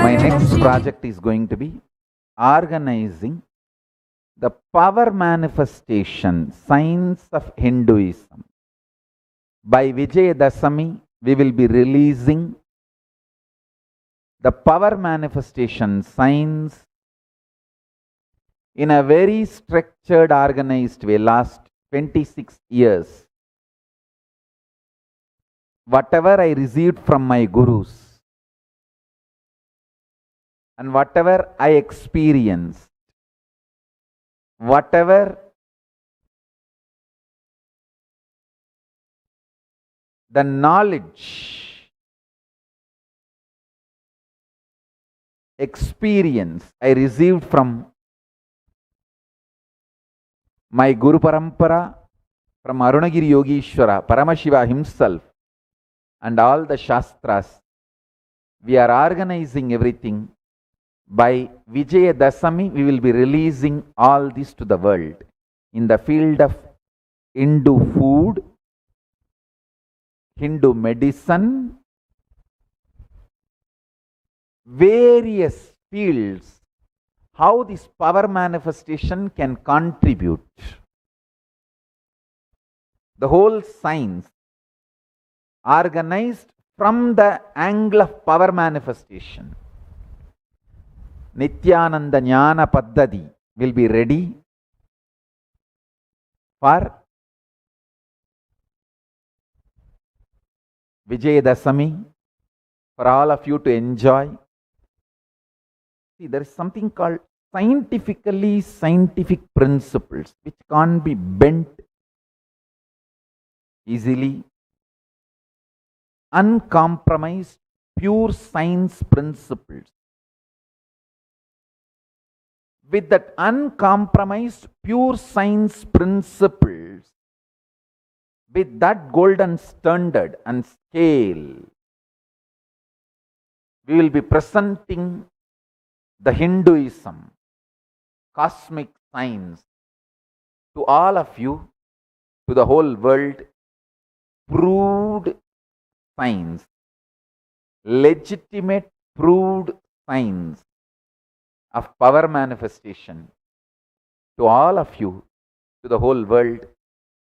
My next project is going to be organizing the power manifestation signs of Hinduism. By Vijayadasami, we will be releasing the power manifestation signs in a very structured, organized way. Last 26 years, whatever I received from my gurus and whatever I experienced, whatever the knowledge, experience I received from my Guru Parampara, from Arunagiri Yogeshwara, Paramashiva himself, and all the Shastras, we are organizing everything. By Vijaya Dasami, we will be releasing all this to the world in the field of Hindu food, Hindu medicine, various fields, how this power manifestation can contribute. The whole science organized from the angle of power manifestation. Nityananda Jnana Paddhati will be ready for Vijayadasami, for all of you to enjoy. See, there is something called scientific principles which can't be bent easily. Uncompromised, pure science principles. With that uncompromised, pure science principles, with that golden standard and scale, we will be presenting the Hinduism, cosmic science, to all of you, to the whole world, proved science, legitimate proved science of power manifestation, to all of you, to the whole world,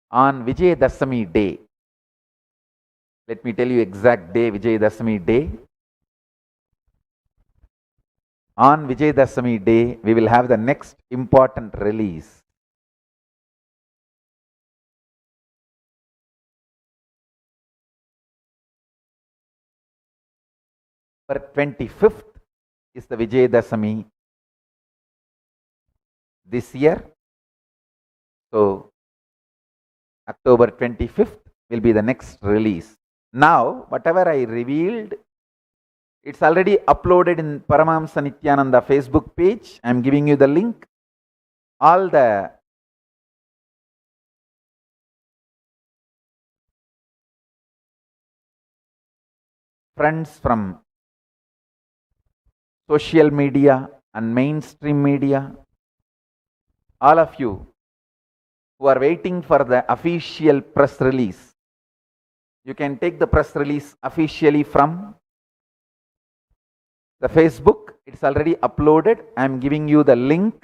on Vijayadasami day. Let me tell you exact day, Vijayadasami day. On Vijayadasami day, we will have the next important release. For 25th is the Vijayadasami this year. So, October 25th will be the next release. Now, whatever I revealed, it's already uploaded in Paramahamsa Nityananda Facebook page. I am giving you the link. All the friends from social media and mainstream media, all of you who are waiting for the official press release, you can take the press release officially from the Facebook. It's already uploaded. I am giving you the link.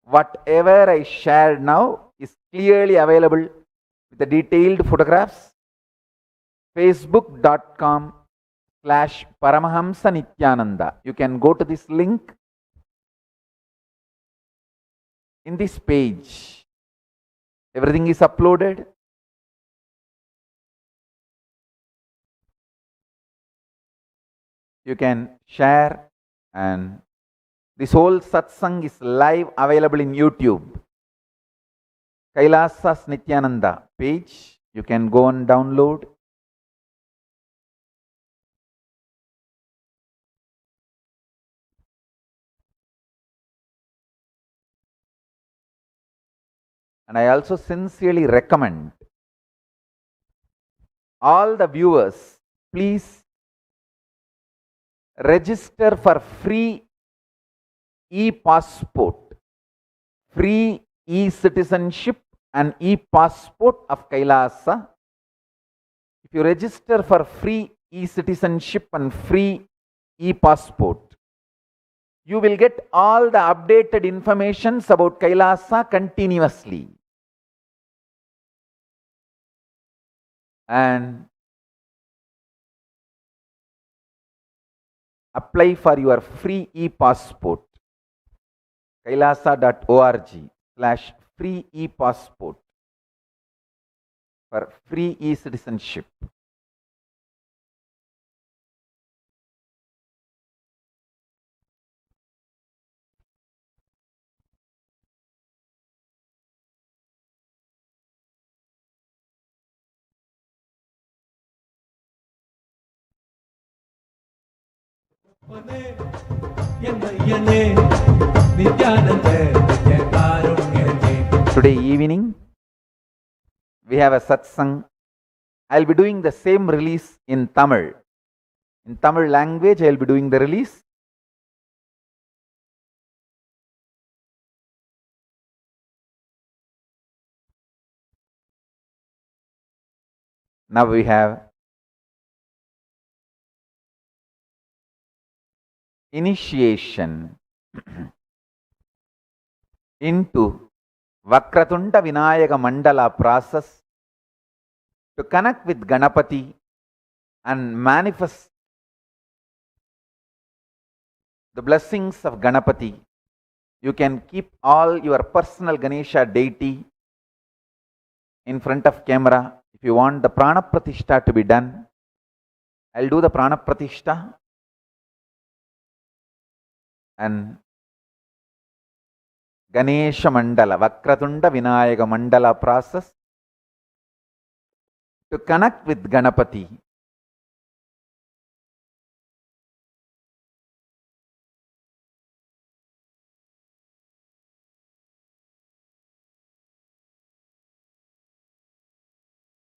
Whatever I shared now is clearly available with the detailed photographs. Facebook.com/Paramahamsa Nityananda. You can go to this link. In this page, everything is uploaded. You can share, and this whole satsang is live available in YouTube. Kailasas Nityananda page. You can go and download. And I also sincerely recommend all the viewers, please register for free e-passport, free e-citizenship and e-passport of Kailasa. If you register for free e-citizenship and free e-passport, you will get all the updated informations about Kailasa continuously. And apply for your free e-passport. Kailasa.org/free e-passport for free e-citizenship. Today evening, we have a satsang. I'll be doing the same release in Tamil. In Tamil language, I'll be doing the release. Now we have initiation into Vakratunda Vinayaka Mandala process to connect with Ganapati and manifest the blessings of Ganapati. You can keep all your personal Ganesha deity in front of camera. If you want the Prana Pratishta to be done, I'll do the Prana Pratishta and Ganesha Mandala, Vakratunda Vinayaka Mandala process to connect with Ganapati.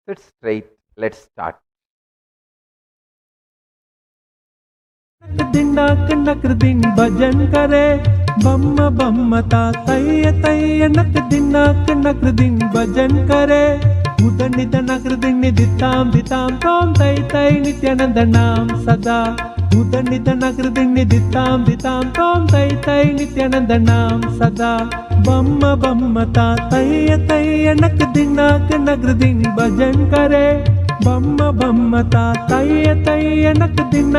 Sit straight, let's start. दिन नक दिन भजन करे बम्म बम्म ता तय तय नक दिन नक दिन भजन करे उदन निद नक दिन दिताम दिताम तोम तय तय नित्यानंद नाम सदा उदन निद नक दिन दिताम दिताम तोम तय तय नित्यानंद नाम सदा बम्म बम्म ता तय तय नक दिन भजन करे बम्म बम्म ता तय तय नक दिन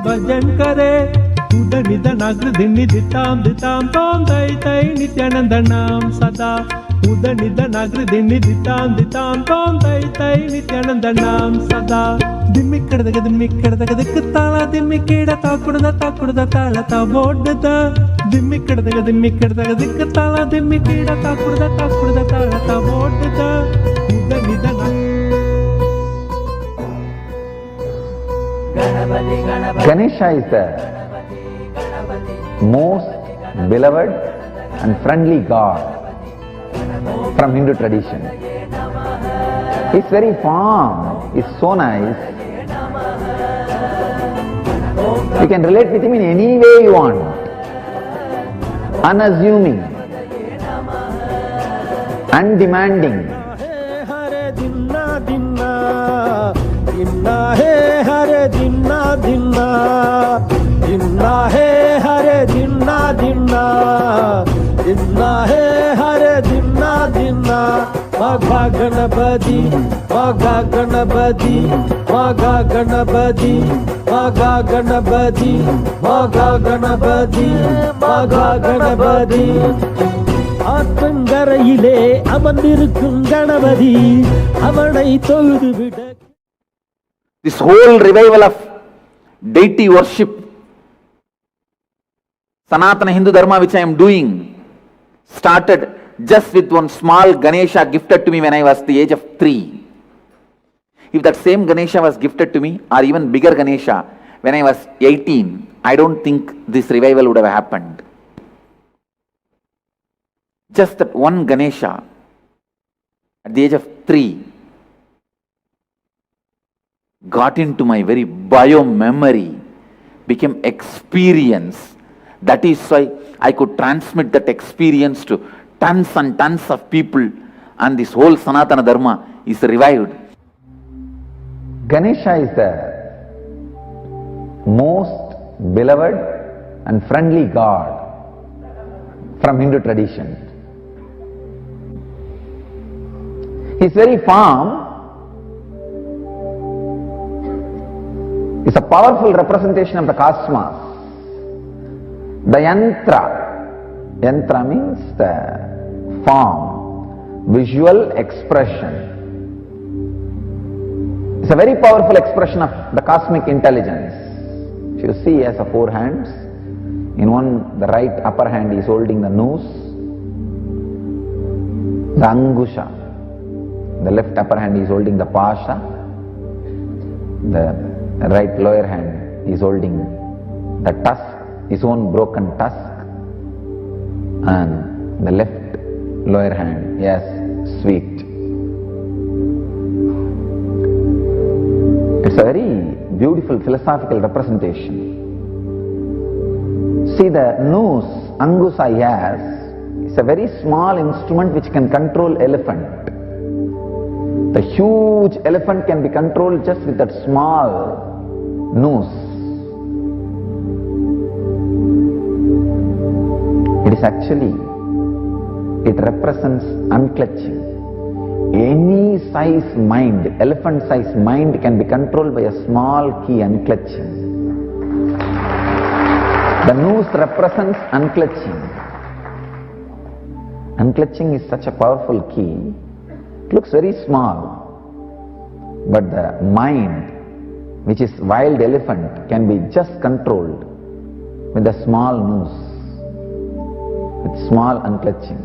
भजन करे उदन निद नक दिन दिताम दिताम तोम तय तय नित्यानंद नाम सदा उदन निद नक दिन दिताम दिताम तोम तय तय नित्यानंद नाम सदा दिम्मिक्कड़दग ताला दिम्मिक्कीड़ ताकुड़दा ताला ता बोड्डदा दिम्मिक्कड़दग ताला दिम्मिक्कीड़ ताकुड़दा ताला ता बोड्डदा उदन निद Ganesha is the most beloved and friendly god from Hindu tradition. He's very calm, he's so nice. You can relate with him in any way you want. Unassuming, undemanding. दिन्ना है हरे दिन्ना दिन्ना दिन्ना है हरे दिन्ना दिन्ना दिन्ना है हरे दिन्ना दिन्ना मगा गणपति मगा गणपति मगा गणपति मगा गणपति मगा गणपति मगा गणपति ஆற்றங்கரையிலே அமர்ந்திருக்கும் கணபதி அவனை தொழுது விட. This whole revival of deity worship, Sanatana Hindu Dharma, which I am doing, started just with one small Ganesha gifted to me when I was the age of 3. If that same Ganesha was gifted to me, or even bigger Ganesha, when I was 18, I don't think this revival would have happened. Just that one Ganesha at the age of 3 got into my very bio memory, became experience. That is why I could transmit that experience to tons and tons of people, and this whole Sanatana Dharma is revived. Ganesha is the most beloved and friendly god from Hindu tradition. He is very firm. He is a powerful representation of the cosmos. The yantra. Yantra means the form, visual expression. It's a very powerful expression of the cosmic intelligence. If you see, he has 4 hands. In one, the right upper hand he is holding the noose, the angusha. The left upper hand is holding the pasha. The right lower hand is holding the tusk, his own broken tusk, and the left lower hand, yes, sweet. It's a very beautiful philosophical representation. See, the noose Angusa has is a very small instrument which can control elephant. The huge elephant can be controlled just with that small noose. It is actually, it represents unclutching. Any size mind, elephant size mind can be controlled by a small key, unclutching. The noose represents unclutching. Unclutching is such a powerful key. It looks very small, but the mind, which is wild elephant, can be just controlled with a small noose, with small unclutching.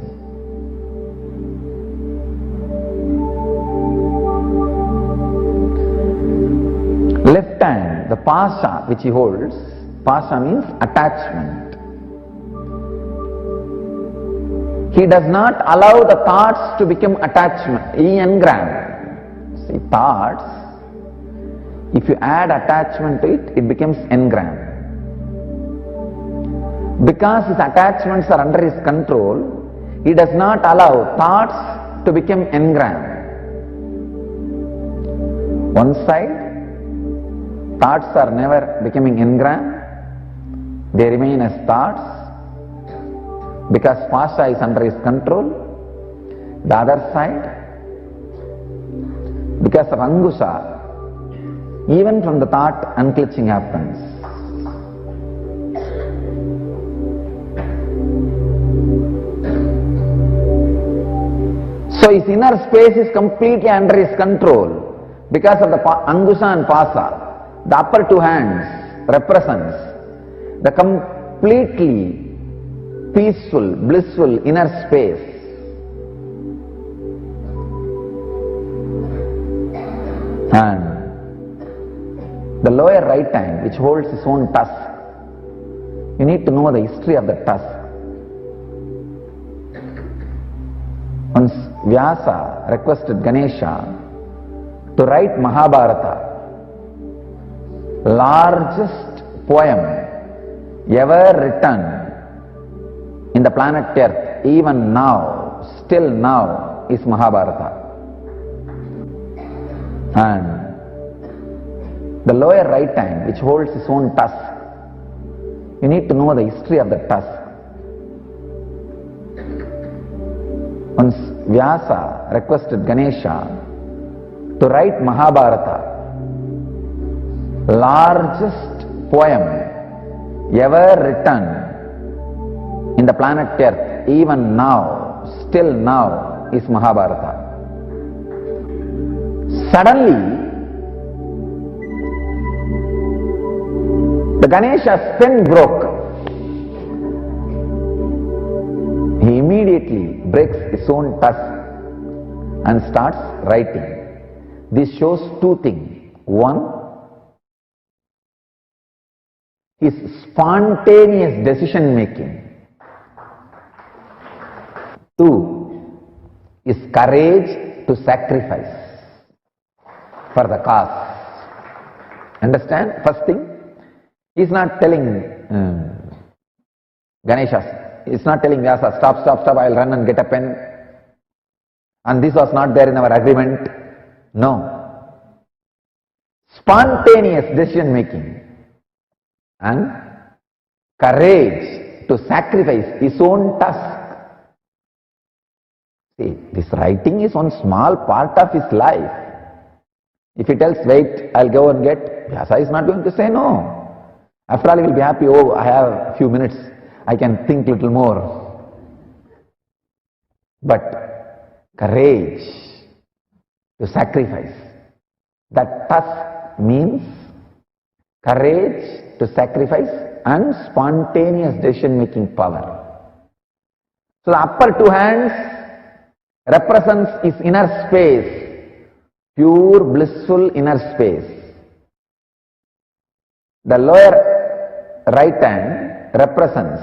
Left hand, the pasha which he holds, pasha means attachment. He does not allow the thoughts to become attachment. He engram. See, thoughts, if you add attachment to it, it becomes engram. Because his attachments are under his control, he does not allow thoughts to become engram. One side, thoughts are never becoming engram. They remain as thoughts, because pasha is under his control. The other side, because of Angusa, even from the thought unclutching happens. So his inner space is completely under his control because of the Angusa and Pasha. The upper two hands represents the completely peaceful, blissful inner space. And the lower right hand, which holds his own tusk, you need to know the history of the tusk. Once Vyasa requested Ganesha to write Mahabharata, largest poem ever written in the planet Earth, even now, still now, is Mahabharata. And the lower right hand, which holds his own tusk, you need to know the history of the tusk. Once Vyasa requested Ganesha to write Mahabharata, largest poem ever written in the planet Earth, even now, still now, is Mahabharata. Suddenly, the Ganesha's pen broke. He immediately breaks his own tusk and starts writing. This shows two things. One, his spontaneous decision making. Two, his courage to sacrifice for the cause. Understand? First thing, he is not telling Ganesha, he is not telling Vyasa, stop, I will run and get a pen. And this was not there in our agreement. No. Spontaneous decision making and courage to sacrifice his own task. See, this writing is one small part of his life. If he tells, wait, I'll go and get, Vyasa is not going to say no. After all, he will be happy, oh, I have a few minutes, I can think little more. But courage to sacrifice, that task means courage to sacrifice and spontaneous decision making power. So the upper two hands represents his inner space, pure blissful inner space. The lower right hand represents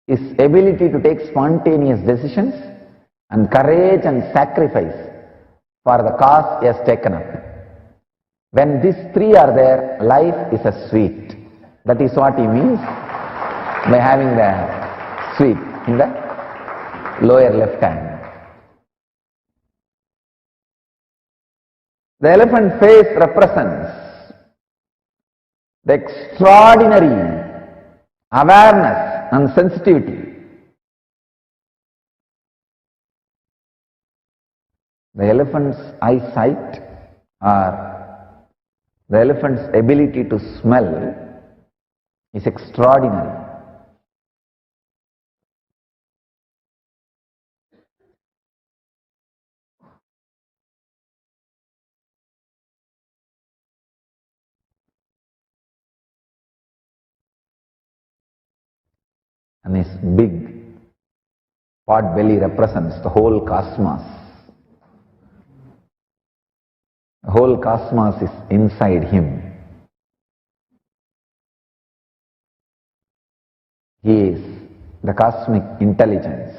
his ability to take spontaneous decisions and courage and sacrifice for the cause he has taken up. When these three are there, life is a sweet. That is what he means by having the sweet in the lower left hand. The elephant face represents the extraordinary awareness and sensitivity. The elephant's eyesight or the elephant's ability to smell is extraordinary. And his big pot belly represents the whole cosmos. The whole cosmos is inside him. He is the cosmic intelligence.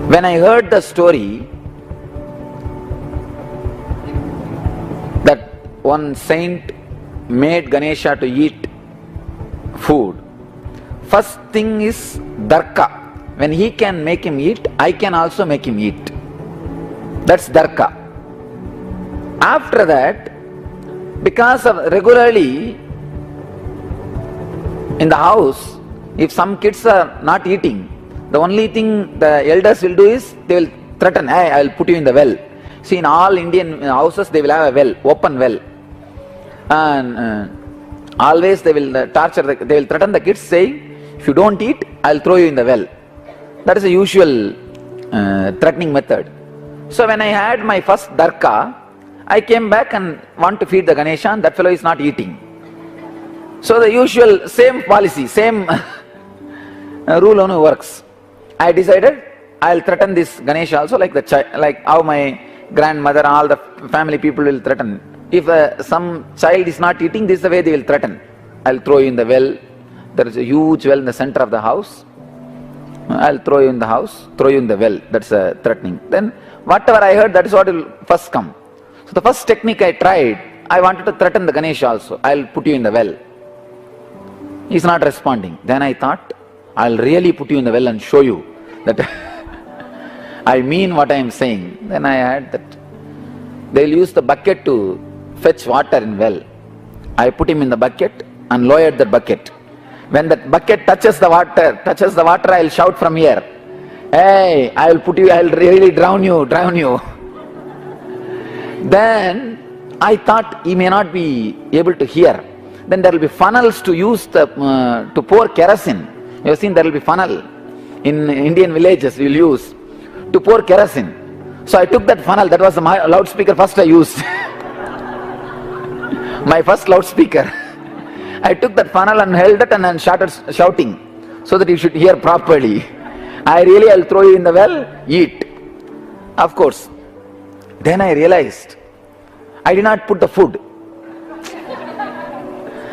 When I heard the story that one saint made Ganesha to eat food, first thing is darka. When he can make him eat, I can also make him eat. That's darka. After that, because of regularly in the house, if some kids are not eating, the only thing the elders will do is they will threaten, hey, I will put you in the well. See, in all Indian houses they will have a well, open well, and always they will torture, they will threaten the kids saying, if you don't eat, I will throw you in the well. That is a usual threatening method. So when I had my first darka, I came back and want to feed the Ganesha, and that fellow is not eating. So the usual same policy, same rule only works. I decided I'll threaten this Ganesha also, like like how my grandmother, all the family people will threaten. If some child is not eating, this is the way they will threaten. I'll throw you in the well. There is a huge well in the center of the house. I'll throw you in the house, throw you in the well. That's threatening. Then whatever I heard, that is what will first come. So the first technique I tried, I wanted to threaten the Ganesha also. I'll put you in the well. He's not responding. Then I thought, I'll really put you in the well and show you that I mean what I am saying. Then I had that. They'll use the bucket to fetch water in well. I put him in the bucket and lowered the bucket. When that bucket touches the water, I'll shout from here, hey, I'll really drown you. Then I thought he may not be able to hear. Then there will be funnels to use to pour kerosene. You have seen there will be funnel in Indian villages we will use to pour kerosene. So I took that funnel, that was my loudspeaker first I used. My first loudspeaker. I took that funnel and held it and then started shouting so that you should hear properly. I'll throw you in the well, eat. Of course. Then I realized I did not put the food.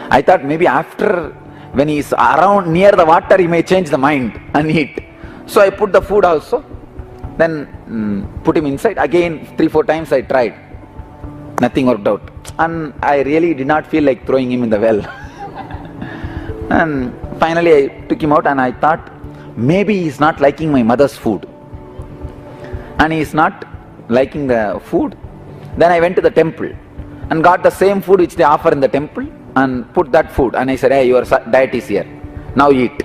I thought maybe after, when he is around near the water, he may change the mind and eat. So I put the food also, then put him inside. Again 3-4 times I tried. Nothing worked out. And I really did not feel like throwing him in the well. And finally I took him out and I thought, maybe he is not liking my mother's food. And he is not liking the food. Then I went to the temple and got the same food which they offer in the temple and put that food. And I said, hey, your diet is here. Now eat.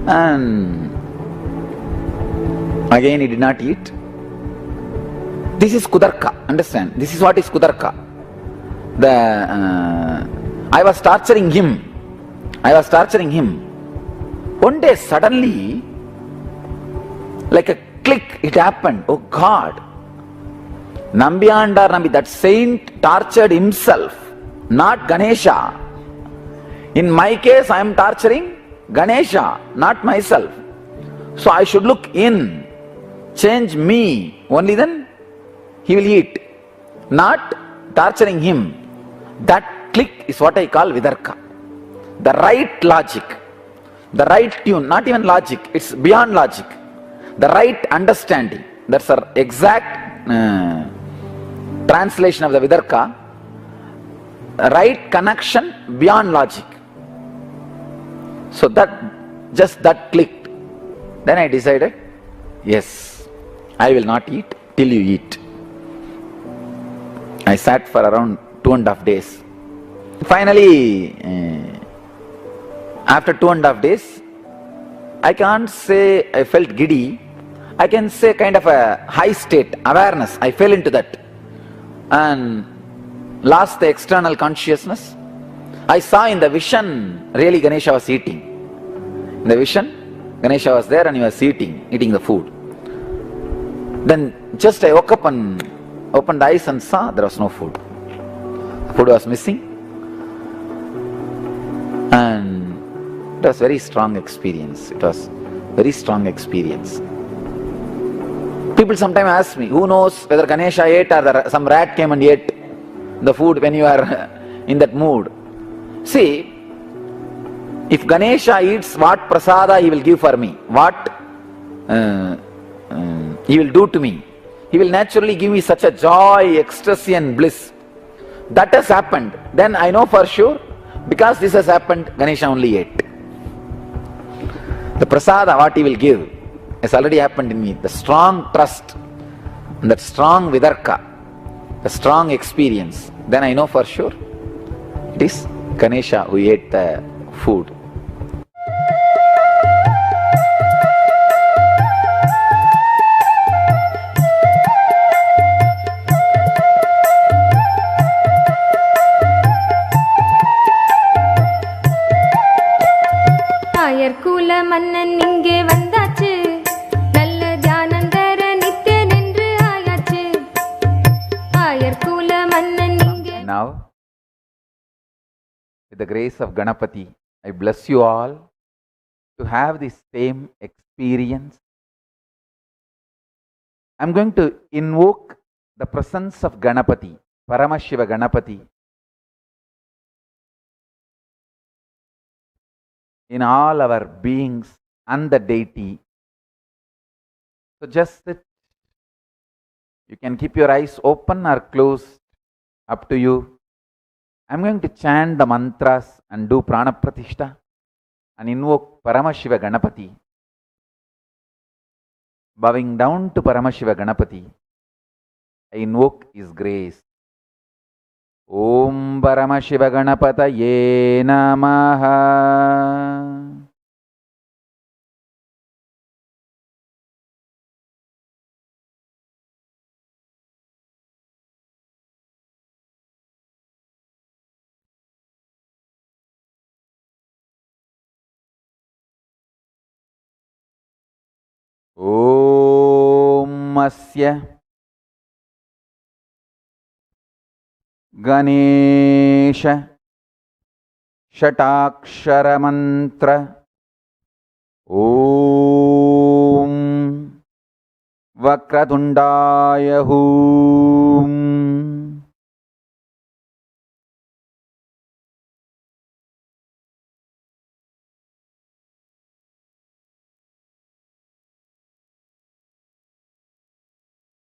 And again he did not eat. This is Kudarka, understand? This is what is Kudarka. I was torturing him. One day suddenly, like a click, it happened. Oh God. Nambiyandar Nambi, that saint tortured himself, not Ganesha. In my case, I am torturing Ganesha, not myself. So I should look in. change me, only then he will eat. Not torturing him. That click is what I call Vidarka. The right logic, the right tune, not even logic, it's beyond logic. The right understanding. That's our exact translation of the Vidarka. Right connection beyond logic. So just that clicked. Then I decided, yes, I will not eat till you eat. I sat for around 2.5 days. Finally, after 2.5 days, I can't say I felt giddy. I can say kind of a high state, awareness. I fell into that and lost the external consciousness. I saw in the vision, really Ganesha was eating. In the vision, Ganesha was there and he was eating the food. Then just I woke up and opened the eyes and saw there was no food. The food was missing. And it was very strong experience. It was very strong experience. People sometimes ask me, who knows whether Ganesha ate or some rat came and ate the food when you are in that mood. See, if Ganesha eats what prasada he will give for me, what he will do to me, he will naturally give me such a joy, ecstasy and bliss. That has happened. Then I know for sure, because this has happened, Ganesha only ate. The prasada, what he will give, has already happened in me. The strong trust, that strong Vidarka, the strong experience, then I know for sure it is Ganesha who ate the food. ஆயர்குல மன்னன் இங்கே வந்தாச்சு, நல்ல தியானந்தர நித்தியன் என்று ஆயாச்சு. ஆயர்குல மன்னன் இங்கே. Now, with the grace of Ganapati, I bless you all to have the same experience. I am going to invoke the presence of Ganapati, Paramashiva Ganapati, in all our beings and the deity. So just sit. You can keep your eyes open or closed, up to you. I'm going to chant the mantras and do prana pratishta and invoke Paramashiva Ganapati. Bowing down to Paramashiva Ganapati, I invoke his grace. Om Paramashiva Ganapataye Namaha. Om Asya Ganesha Shatakshara Mantra Om Vakratundaya Hum.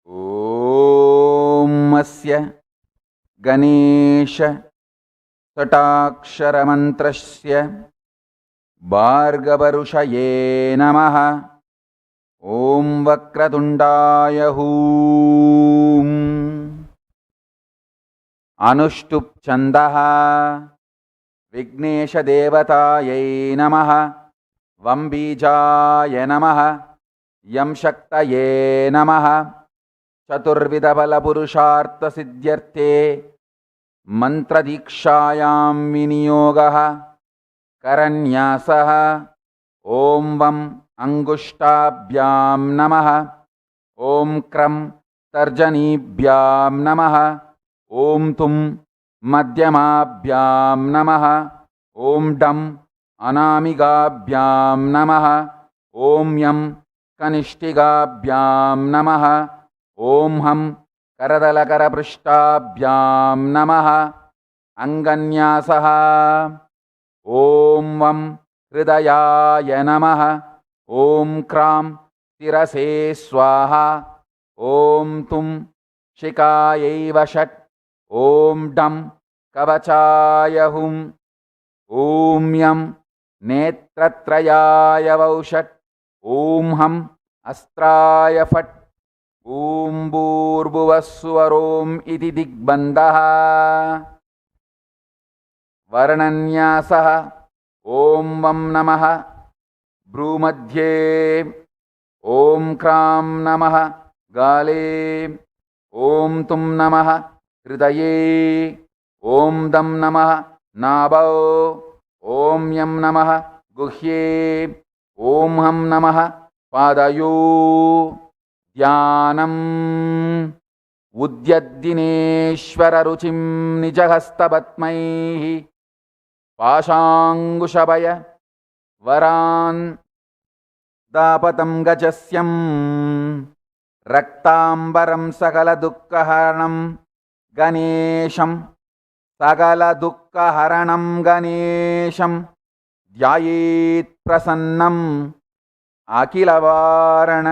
Om Asya Ganesha Satakshara Mantrasya Bhargavarushaye Namaha. Om Vakratundaya Hum. Anushtup Chandaha Vignesha Devataye Namaha. Vambijaya Namaha. Yam Shaktaye Namaha. Chaturvida Bala Purushartha Siddhyarthe Mantra Dikshayam Viniyogaha Karanyasaha. Om Vam Angushtabhyam Namaha. Om Kram Tarjanibhyam Namaha. Om Tum Madhyamabhyam Namaha. Om Dam Anamigabhyam Namaha. Om Yam कनिष्ठिकाभ्यां नमः। ॐ हं करदलकरपृष्ठाभ्यां नमः। अङ्गन्यासः। ॐ वं हृदयाय नमः। ॐ क्रां शिरसे स्वाहा। ॐ तुं शिखायै वषट्। ॐ डं कवचाय हुं। ॐ यं नेत्रत्रयाय वौषट्। ॐ हं अस्त्राय फट्। ॐ भूर्भुवस्सुवरोम् इति दिग्बन्धः। वर्णन्यासः। ॐ वं नमः भ्रूमध्ये। ॐ क्रां नमः गाले। ॐ तुं नमः हृदये। ॐ दं नमः नाभौ। ॐ यं नमः गुह्ये। ॐ हं नमः पादयो। ध्यानम् उद्यद्दिनेश्वररुचिं निजहस्तपद्मैः पाशाङ्कुशभय वरान् दापतं गजस्यं रक्ताम्बरं सकलदुःखहरणं गणेशं सकलदुःखहरणं गणेशं ध्यायेत् प्रसन्नम् अखिलवारण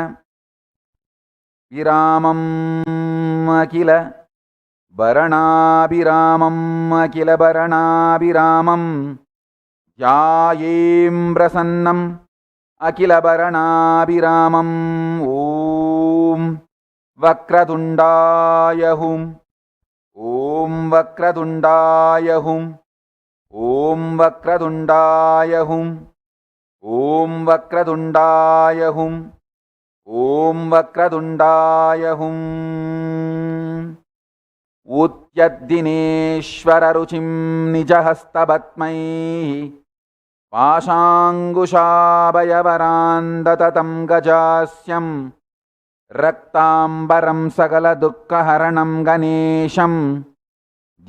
विरामम् अखिल भरणाभिरामम् अखिल भरणाभिरामं ध्यायें प्रसन्नम् अखिल भरणाभिरामम्। ॐ वक्रतुण्डाय हुं। ॐ वक्रतुण्डाय हुं। ॐ वक्रतुण्डाय हुं। ॐ वक्रतुण्डाय हुं। ॐ वक्रतुण्डाय हुं। ऊत्यद्दिनेश्वररुचिं निजहस्तपद्मैः पाशाङ्कुशाभयवरान्दततं गजास्यं रक्ताम्बरं सकलदुःखहरणं गणेशं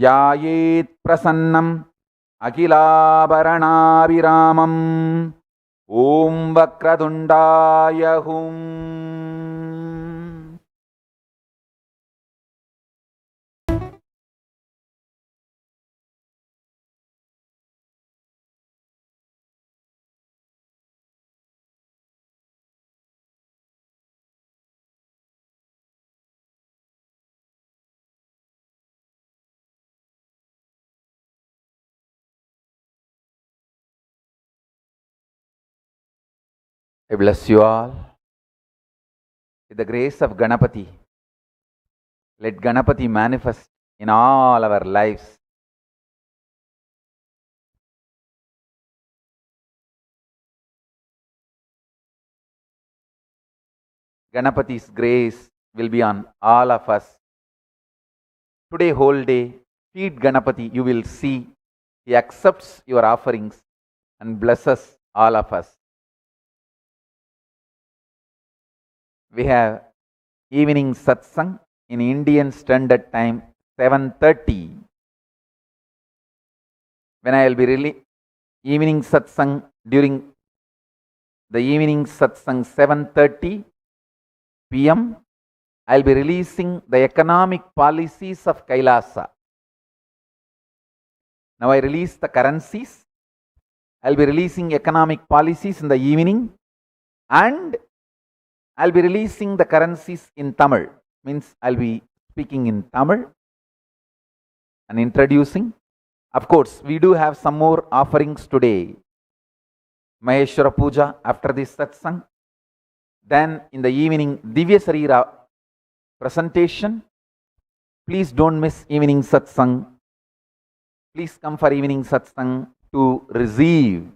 ध्यायेत् प्रसन्नम् अखिलाभरणाभिरामम्। ॐ वक्रतुण्डाय हुं। I bless you all. With the grace of Ganapati, let Ganapati manifest in all our lives. Ganapati's grace will be on all of us. Today, whole day, feed Ganapati. You will see he accepts your offerings and blesses all of us. We have evening satsang in Indian Standard Time 7:30. When I will be evening satsang during the evening satsang 7:30 p.m. I will be releasing the economic policies of Kailasa. Now I release the currencies. I will be releasing economic policies in the evening, and I'll be releasing the currencies in Tamil. Means I'll be speaking in Tamil and introducing. Of course, we do have some more offerings today. Maheshwara Puja after this satsang. Then in the evening, Divya Sarira presentation. Please don't miss evening satsang. Please come for evening satsang to receive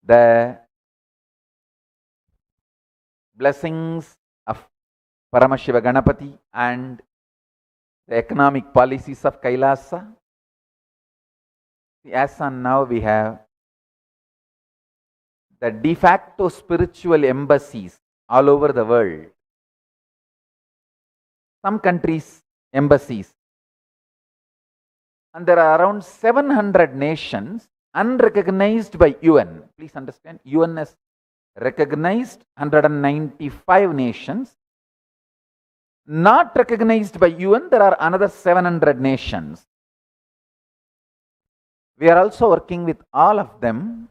the blessings of Paramashiva Ganapati and the economic policies of Kailasa. As on now, we have the de facto spiritual embassies all over the world. Some countries' embassies. And there are around 700 nations unrecognized by UN. Please understand, UN has recognized 195 nations. Not recognized by UN, there are another 700 nations. We are also working with all of them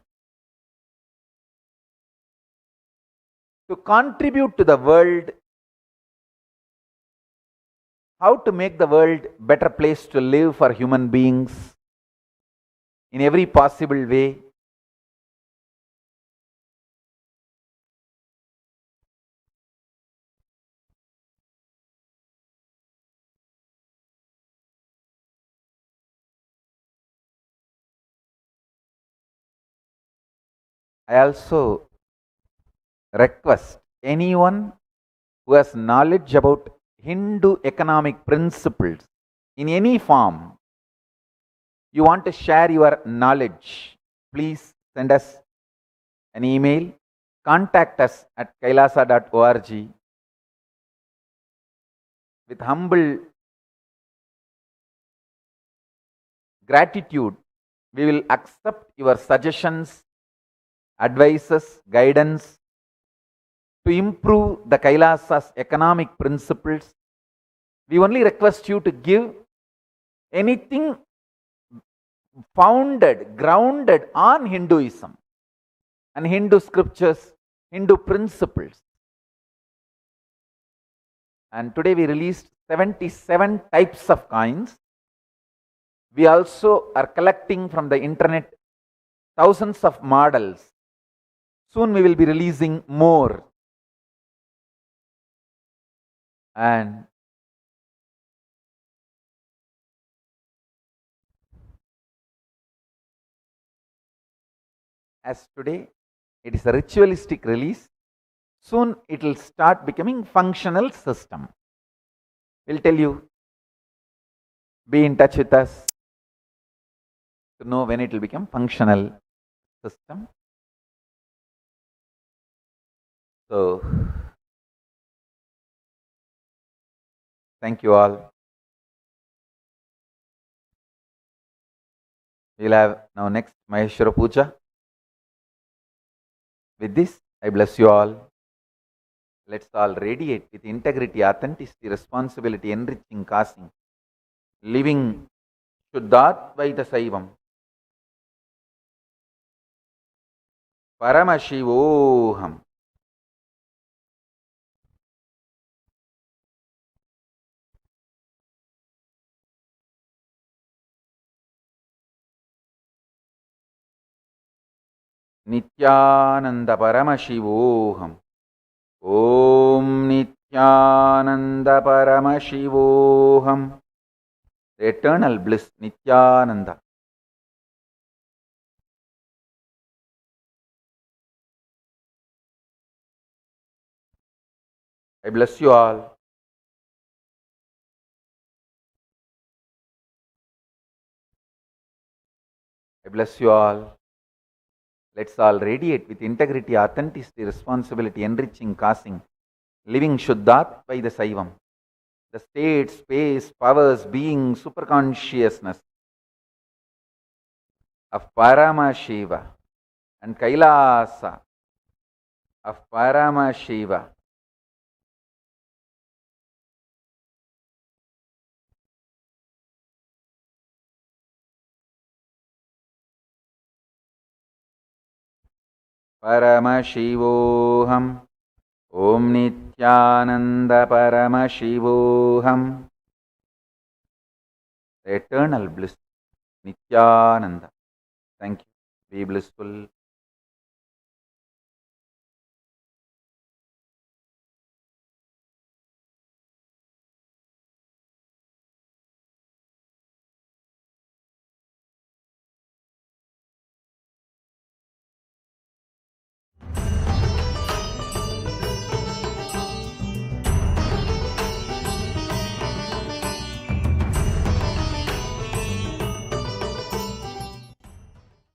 to contribute to the world, how to make the world better place to live for human beings in every possible way. I also request anyone who has knowledge about Hindu economic principles in any form, you want to share your knowledge, please send us an email, contact us at kailasa.org. With humble gratitude, we will accept your suggestions, advices, guidance to improve the Kailasa's economic principles. We only request you to give anything founded, grounded on Hinduism and Hindu scriptures, Hindu principles. And today we released 77 types of coins. We also are collecting from the internet thousands of models. Soon we will be releasing more. And as today it is a ritualistic release, soon it will start becoming functional system. We'll tell you. Be in touch with us to know when it will become functional system. So, thank you all. We'll have now next Maheshwara Puja. With this, I bless you all. Let's all radiate with integrity, authenticity, responsibility, enriching, causing, living Shuddhatvaita Saivam. Paramashivoham. Nityananda Paramashivoham. Om Nityananda Paramashivoham. The eternal bliss, Nityananda. I bless you all. I bless you all. Let's all radiate with integrity, authenticity, responsibility, enriching, causing, living Shuddhatvaita Saivam. The state, space, powers, being, superconsciousness of Paramashiva and Kailasa of Paramashiva Paramashivoham. Om Nityananda Paramashivoham. The eternal bliss, Nityananda. Thank you. Be blissful.